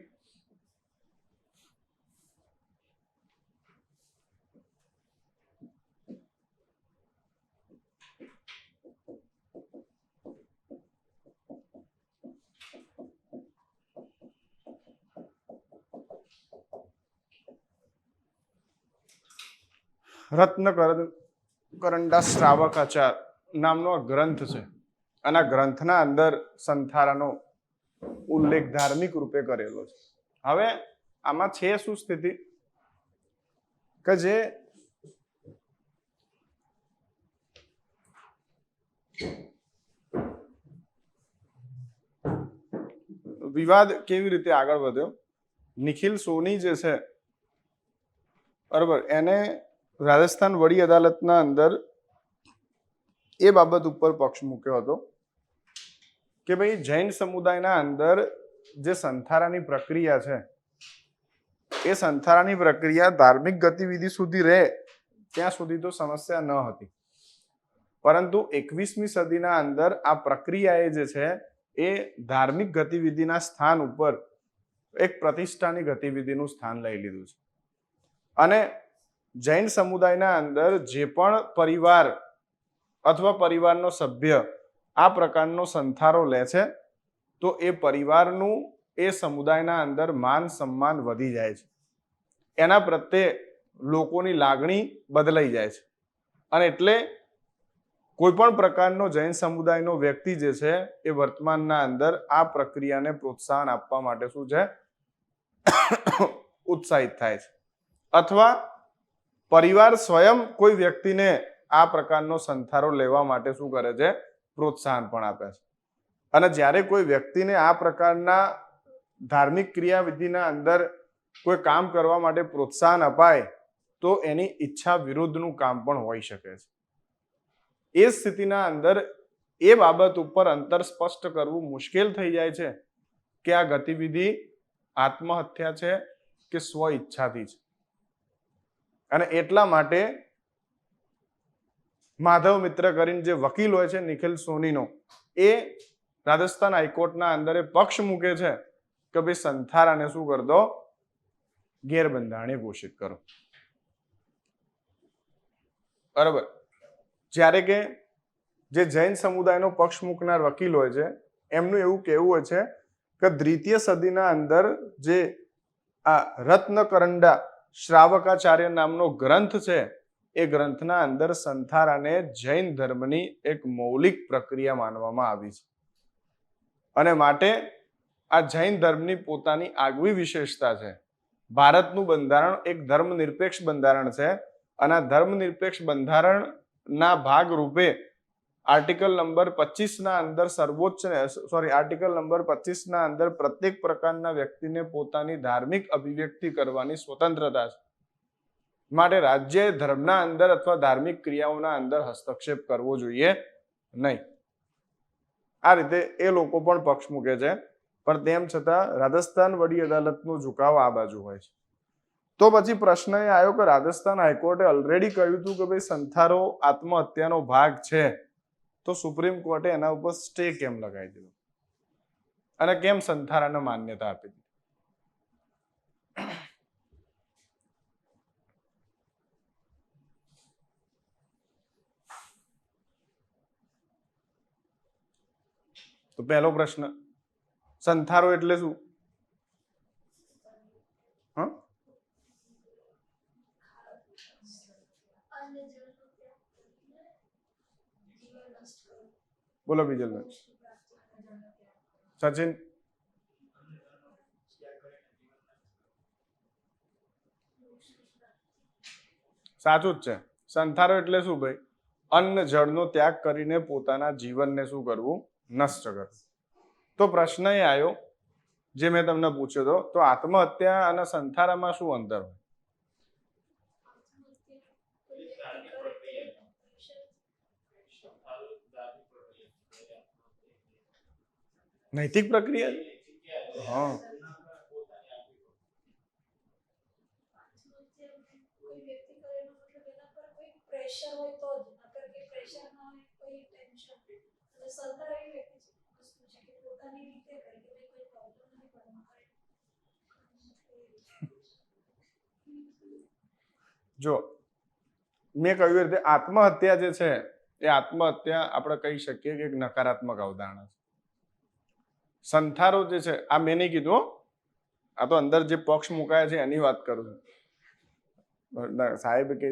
રત્ન કરંડા શ્રાવકાચાર નામનો ગ્રંથ છે. અને આ ગ્રંથના અંદર સંથારાનો ઉલ્લેખ ધાર્મિક રૂપે કરેલો છે. હવે આમાં છે શું સ્થિતિ કે જે વિવાદ કેવી રીતે આગળ વધ્યો, નિખિલ સોની જે છે બરાબર, એને રાજસ્થાન વડી અદાલતના અંદર એ બાબત ઉપર પક્ષ મૂક્યો હતો કે ભાઈ જૈન સમુદાયના અંદર જે સંથારાની પ્રક્રિયા છે એ સંથારાની પ્રક્રિયા ધાર્મિક ગતિવિધિ સુધી રહે ત્યાં સુધી તો સમસ્યા ન હતી, પરંતુ 21મી સદીના અંદર આ પ્રક્રિયાએ જે છે એ ધાર્મિક ગતિવિધિના સ્થાન ઉપર એક પ્રતિષ્ઠાની ગતિવિધિનું સ્થાન લઈ લીધું છે. અને જૈન સમુદાયના અંદર જે પણ પરિવાર અથવા પરિવારનો સભ્ય આ પ્રકારનો સંથારો લે છે તો એ પરિવારનું એ સમુદાયના અંદર માન સન્માન વધી જાય છે, એના પ્રત્યે લોકોની લાગણી બદલાઈ જાય છે. અને એટલે કોઈ પણ પ્રકારનો જૈન સમુદાયનો વ્યક્તિ જે છે એ વર્તમાનના અંદર આ પ્રક્રિયાને પ્રોત્સાહન આપવા માટે શું છે ઉત્સાહિત થાય છે, અથવા પરિવાર સ્વયં કોઈ વ્યક્તિને આ પ્રકારનો સંથારો લેવા માટે શું કરે છે, પ્રોત્સાહન પણ આપે છે. અને જ્યારે કોઈ વ્યક્તિને આ પ્રકારના ધાર્મિક ક્રિયાવિધિના અંદર કોઈ કામ કરવા માટે પ્રોત્સાહન અપાય તો એની ઈચ્છા વિરુદ્ધનું કામ પણ હોઈ શકે છે. એ સ્થિતિના અંદર એ બાબત ઉપર અંતર સ્પષ્ટ કરવું મુશ્કેલ થઈ જાય છે કે આ ગતિવિધિ આત્મહત્યા છે કે સ્વ ઈચ્છાથી છે. અને એટલા માટે માધવ મિત્ર કરીને જે વકીલ હોય છે નિખિલ સોનીનો, એ રાજસ્થાન હાઈકોર્ટના અંદર પક્ષ મૂકે છે કે ભાઈ સંથારાને શું કરી દો, ગેરબંધારણીય ઘોષિત કરો. બરાબર. જ્યારે કે જે જૈન સમુદાયનો પક્ષ મૂકનાર વકીલ હોય છે એમનું એવું કહેવું હોય છે કે દ્વિતીય સદીના અંદર જે આ રત્નકરંડા શ્રાવકાચાર્ય નામનો ગ્રંથ છે એ ગ્રંથના અંદર સંથારાને જૈન ધર્મની એક મૌલિક પ્રક્રિયા માનવામાં આવી છે. અને માટે આ જૈન ધર્મની પોતાની આગવી વિશેષતા છે. ભારતનું બંધારણ એક ધર્મનિરપેક્ષ બંધારણ છે અને આ ધર્મનિરપેક્ષ બંધારણના ભાગ રૂપે આર્ટિકલ નંબર 25 ના અંદર આર્ટિકલ નંબર 25 ના અંદર પ્રત્યેક પ્રકારના વ્યક્તિને પોતાની ધાર્મિક અભિવ્યક્તિ કરવાની સ્વતંત્રતા છે. માટે રાજ્યએ ધર્મના અંદર અથવા ધાર્મિક ક્રિયાઓના અંદર હસ્તક્ષેપ કરવો જોઈએ નહીં. આ રીતે એ લોકો પણ પક્ષ મૂકે છે, પણ તેમ છતાં રાજસ્થાન વડી અદાલતનો ઝુકાવ આ બાજુ હોય છે. તો પછી પ્રશ્ન એ આવ્યો કે રાજસ્થાન હાઈકોર્ટે ઓલરેડી કહ્યું હતું કે ભાઈ સંથારો આત્મહત્યાનો ભાગ છે, તો સુપ્રીમ કોર્ટે એના ઉપર સ્ટે કેમ લગાવી દીધો અને કેમ સંથારાને માન્યતા આપી દીધી? તો પહેલો પ્રશ્ન, સંથારો એટલે શું? બોલો બીજલ, સચિન. સાચું જ છે. સંથારો એટલે શું ભાઈ? અન્ન જળનો ત્યાગ કરીને પોતાના જીવનને શું કરવું? નષ્ટ કરવું. તો પ્રશ્ન એ આવ્યો જે મેં તમને પૂછ્યો હતો, તો આત્મહત્યા અને સંથારામાં શું અંતર હોય? નૈતિક પ્રક્રિયા. હા, જો મેં કહ્યું રીતે આત્મહત્યા જે છે એ આત્મહત્યા આપણે કહી શકીએ કે એક નકારાત્મક અવધારણા છે. સંથારો જે છે, આ મેં નહીં કીધું, આ તો અંદર જે પક્ષ મુકાયા છે એની વાત કરું છું. ના, સાહેબ કે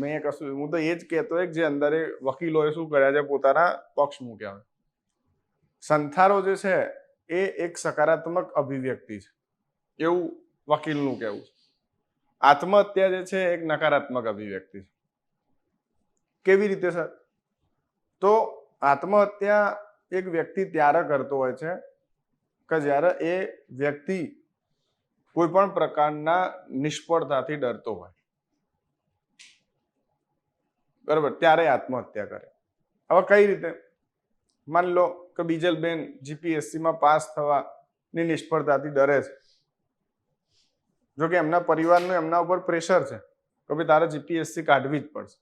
મેં કશું, હું તો એ જ કહેતો હોય કે જે અંદર વકીલોએ શું કર્યા છે, પોતાના પક્ષ મૂક્યા હોય. સંથારો જે છે એ એક સકારાત્મક અભિવ્યક્તિ છે એવું વકીલનું કહેવું છે. આત્મહત્યા જે છે એક નકારાત્મક અભિવ્યક્તિ છે. કેવી રીતે સર? તો આત્મહત્યા એક વ્યક્તિ ત્યારે કરતો હોય છે કે જ્યારે એ વ્યક્તિ કોઈ પણ પ્રકારના નિષ્ફળતાથી ડરતો હોય, બરાબર, ત્યારે આત્મહત્યા કરે. હવે કઈ રીતે? માની લો કે બીજલબેન જીપીએસસીમાં પાસ થવાની નિષ્ફળતાથી ડરે છે. જોકે એમના પરિવારનું એમના ઉપર પ્રેશર છે કે ભાઈ તારે જીપીએસસી કાઢવી જ પડશે,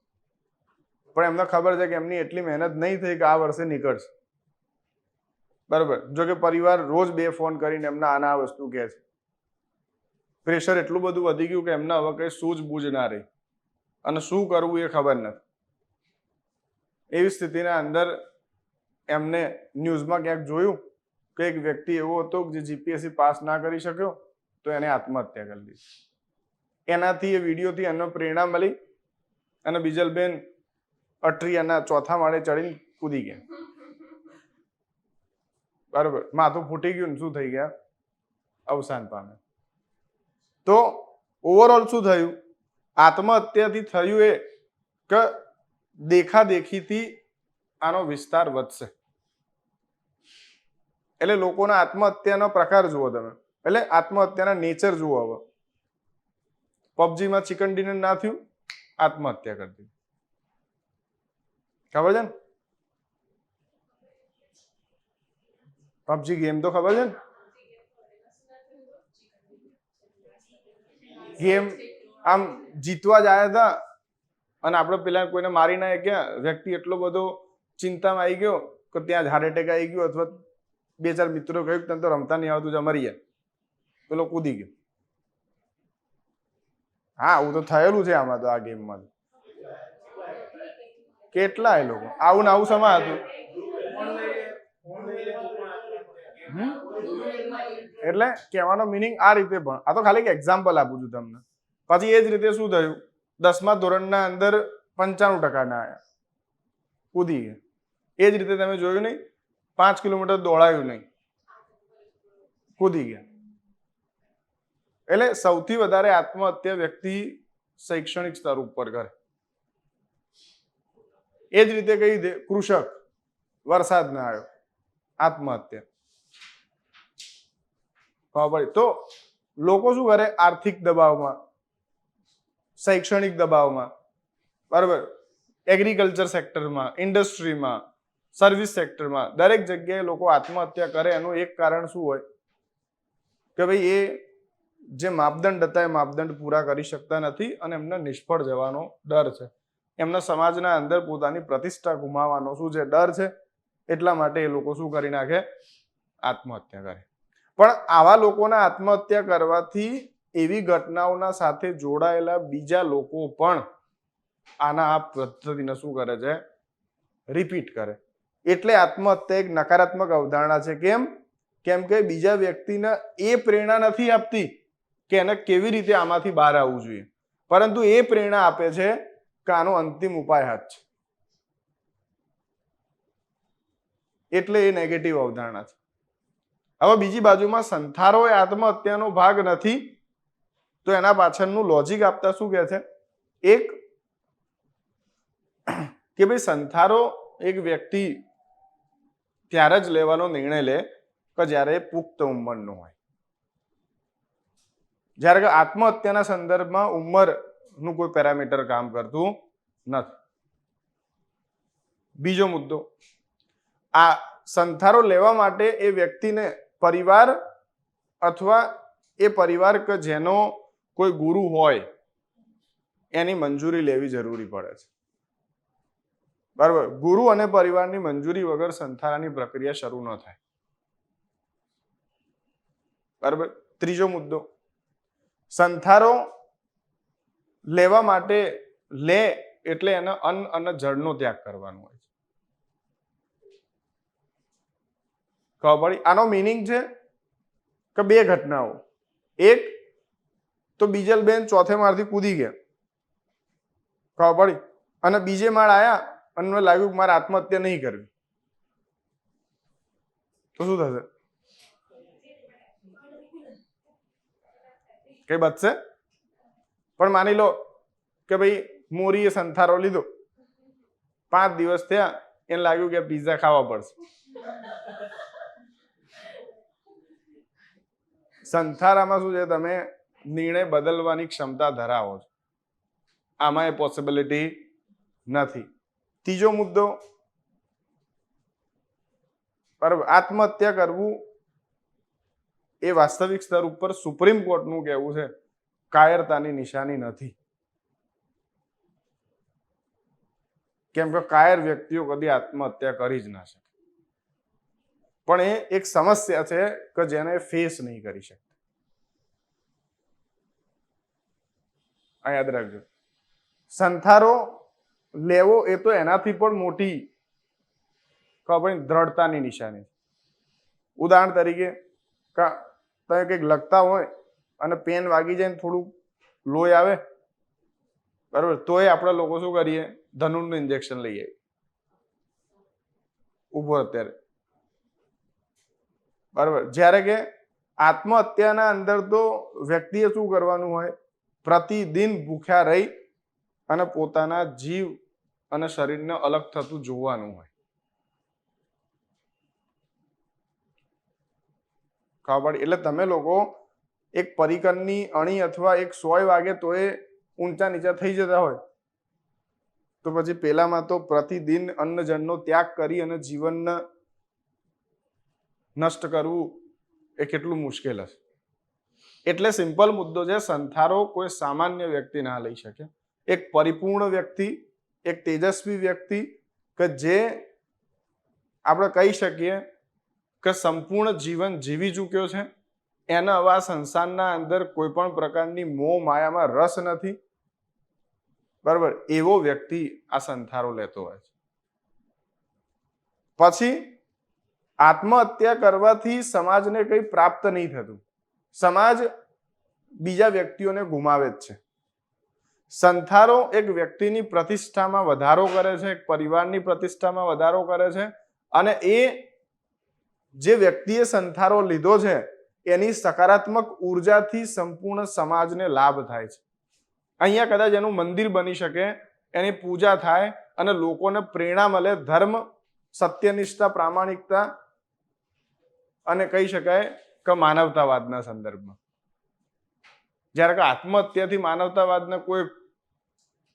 પણ એમને ખબર છે કે એમની એટલી મહેનત નહીં થઈ કે આ વર્ષે નીકળશે, બરાબર. જોકે પરિવાર રોજ 2 ફોન કરીને એમને આ વસ્તુ કહે છે. પ્રેશર એટલું બધું વધી ગયું કે એમને હવે કઈ સૂઝબૂઝ ના રહી અને શું કરવું એ ખબર નથી. એવી સ્થિતિના અંદર એમને ન્યૂઝમાં ક્યાંક જોયું કે એક વ્યક્તિ એવો હતો જે જીપીએસસી પાસ ના કરી શક્યો, તો એને આત્મહત્યા કરી લીધી. એનાથી એ વિડીયોથી એમને પ્રેરણા મળી અને બીજલબેન અટ્રિયાના 4થા માળે ચડીને કૂદી ગયા, બરાબર. માથું ફૂટી ગયું ને શું થઈ ગયા? અવસાન પામે. તો ઓવરઓલ શું થયું? આત્મહત્યાથી થયું એ કે દેખાદેખીથી આનો વિસ્તાર વધશે. એટલે લોકોના આત્મહત્યાનો પ્રકાર જુઓ તમે, એટલે આત્મહત્યાના નેચર જુઓ. હવે પબજીમાં ચિકન ડિનર ના થયું, આત્મહત્યા કરી દીધી, ખબર છે ને? પબજી ગેમ તો ખબર છે ને? ગેમ આમ જીતવા જ આવ્યા હતા અને આપણે પેલા કોઈને મારી ના ગયા, વ્યક્તિ એટલો બધો ચિંતામાં આવી ગયો કે ત્યાં જ હાર્ટ એટેક આવી ગયો, અથવા 2-4 મિત્રો કહ્યું તને તો રમતા નહીં આવતું, જ મરી ગયા, પેલો કૂદી ગયો. હા, આવું તો થયેલું છે આમાં તો, આ ગેમમાં કેટલા એ લોકો આવું ને આવું સમા હતું. એટલે કહેવાનો મિનિંગ આ રીતે, પણ આ તો ખાલી એક એક્ઝામ્પલ આપું છું તમને. પછી એ જ રીતે શું થયું? 10મા ધોરણના અંદર 95% ના આવ્યા, કૂદી ગયા. એ જ રીતે તમે જોયું નહીં, 5 કિલોમીટર દોડાયું નહીં, કૂદી ગયા. એટલે સૌથી વધારે આત્મહત્યા વ્યક્તિ શૈક્ષણિક સ્તર ઉપર કરે. એ જ રીતે કઈ દે, કૃષક વરસાદ ના આવ્યો, આત્મહત્યા. ખબર? તો લોકો શું કરે? આર્થિક દબાવમાં, શૈક્ષણિક દબાવમાં, બરાબર, એગ્રીકલ્ચર સેક્ટરમાં, ઇન્ડસ્ટ્રીમાં, સર્વિસ સેક્ટરમાં, દરેક જગ્યાએ લોકો આત્મહત્યા કરે. એનું એક કારણ શું હોય કે ભાઈ એ જે માપદંડ હતા એ માપદંડ પૂરા કરી શકતા નથી અને એમને નિષ્ફળ જવાનો ડર છે. એમના સમાજના અંદર પોતાની પ્રતિષ્ઠા ગુમાવવાનો શું છે? ડર છે. એટલા માટે એ લોકો શું કરી નાખે? આત્મહત્યા કરે. પણ આવા લોકોના આત્મહત્યા કરવાથી એવી ઘટનાઓના સાથે જોડાયેલા બીજા લોકો પણ આના આ પદ્ધતિને શું કરે છે? રિપીટ કરે. એટલે આત્મહત્યા એક નકારાત્મક અવધારણા છે. કેમ કે બીજા વ્યક્તિને એ પ્રેરણા નથી આપતી કે એને કેવી રીતે આમાંથી બહાર આવવું જોઈએ, પરંતુ એ પ્રેરણા આપે છે કે આનો અંતિમ ઉપાય હાથ છે. એટલે એ નેગેટિવ અવધારણા છે. હવે બીજી બાજુમાં સંથારો એ આત્મહત્યાનો ભાગ નથી, તો એના પાછળનું લોજિક આપતા શું કહે છે? એક કે ભાઈ સંથારો એક વ્યક્તિ ત્યારે જ લેવાનો નિર્ણય લે કે જ્યારે પુખ્ત ઉંમરનો હોય. જ્યારે કે આત્મહત્યાના સંદર્ભમાં ઉંમરનું કોઈ પેરામીટર કામ કરતું નથી. બીજો મુદ્દો, આ સંથારો લેવા માટે એ વ્યક્તિને પરિવાર અથવા એ પરિવાર કે જેનો કોઈ ગુરુ હોય એની મંજૂરી લેવી જરૂરી પડે છે, બરાબર. ગુરુ અને પરિવારની મંજૂરી વગર સંથારાની પ્રક્રિયા શરૂ ન થાય, બરાબર. ત્રીજો મુદ્દો, સંથારો લેવા માટે લે એટલે એને અન્ન અને જળનો ત્યાગ કરવાનો હોય છે. ખબર પડી? આનો મિનિંગ છે કે 2 ઘટનાઓ. એક તો બીજલબેન 4થે માળથી કૂદી ગયા, ખબર પડી? અને બીજે માળ આયા અને મને લાગ્યું કે મારે આત્મહત્યા નહીં કરવી, તો શું થશે? કઈ બચશે? પણ માની લો કે ભાઈ મોરીએ સંથારો લીધો, 5 દિવસ થયા, એને લાગ્યું કે પિઝા ખાવા પડશે. સંથારામાં શું છે, તમે નિર્ણય બદલવાની ક્ષમતા ધરાવો છો, આમાં એ પોસિબિલિટી નથી. ત્રીજો મુદ્દો, બરાબર, આત્મહત્યા કરવું એ વાસ્તવિક સ્તર ઉપર સુપ્રીમ કોર્ટનું કહેવું છે કાયરતાની નિશાની નથી. કેમ કે કાયર વ્યક્તિઓ કદી આત્મહત્યા કરી જ ના શકે, પણ એ એક સમસ્યા છે કે જેને ફેસ નહીં કરી શકતા. આ યાદ રાખજો. સંથારો લેવો એ તો એનાથી પણ મોટી ખબર દ્રઢતાની નિશાની. ઉદાહરણ તરીકે તમે કંઈક લખતા હોય અને પેન વાગી જાય ને થોડું લોહી આવે, બરાબર, તોય આપણે લોકો શું કરીએ? ધનુરનું ઇન્જેક્શન લઈ આવીએ. ઉભો અત્યારે, બરાબર. જ્યારે કે આત્મહત્યાના અંદર તો વ્યક્તિએ શું કરવાનું હોય? પ્રતિદિન ભૂખ્યા રહી અને પોતાના જીવ અને શરીરને અલગ થતું જોવાનું હોય. ખબર? એટલે તમે લોકો એક પરિકરની અણી અથવા એક સોય વાગે તો એ ઊંચા નીચા થઈ જતા હોય, તો પછી પેલામાં તો પ્રતિદિન અન્નજળનો ત્યાગ કરી અને જીવનને નષ્ટ કરવું એ કેટલું મુશ્કેલ હશે. એટલે સિમ્પલ મુદ્દો છે, સંથારો કોઈ સામાન્ય વ્યક્તિ ના લઈ શકે. એક પરિપૂર્ણ વ્યક્તિ, એક તેજસ્વી વ્યક્તિ કે જે આપણે કહી શકીએ કે સંપૂર્ણ જીવન જીવી ચૂક્યો છે, એના આવા સંસારના અંદર કોઈ પણ પ્રકારની મોહ માયામાં રસ નથી, બરાબર, એવો વ્યક્તિ આ સંથારો લેતો હોય છે. પછી આત્મહત્યા કરવાથી સમાજને કંઈ પ્રાપ્ત નહીં થતું, સમાજ બીજા વ્યક્તિઓને ગુમાવે જ છે. સંથારો એક વ્યક્તિની પ્રતિષ્ઠામાં વધારો કરે છે, એક પરિવારની પ્રતિષ્ઠામાં વધારો કરે છે, અને એ જે વ્યક્તિએ સંથારો લીધો છે એની સકારાત્મક ઉર્જાથી સંપૂર્ણ સમાજને લાભ થાય છે. અહીંયા કદાચ એનું મંદિર બની શકે, એની પૂજા થાય અને લોકોને પ્રેરણા મળે, ધર્મ, સત્યનિષ્ઠા, પ્રામાણિકતા અને કહી શકાય કે માનવતાવાદના સંદર્ભમાં. જ્યારે કે આત્મહત્યાથી માનવતાવાદને કોઈ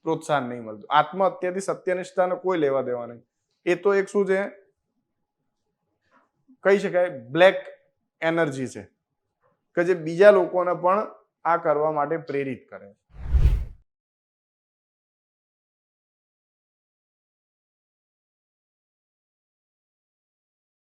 પ્રોત્સાહન નહીં મળતું, આત્મહત્યાથી સત્યનિષ્ઠાને કોઈ લેવા દેવા નહીં. એ તો એક શું છે, કહી શકાય બ્લેક એનર્જી છે કે જે બીજા લોકોને પણ આ કરવા માટે પ્રેરિત કરે છે.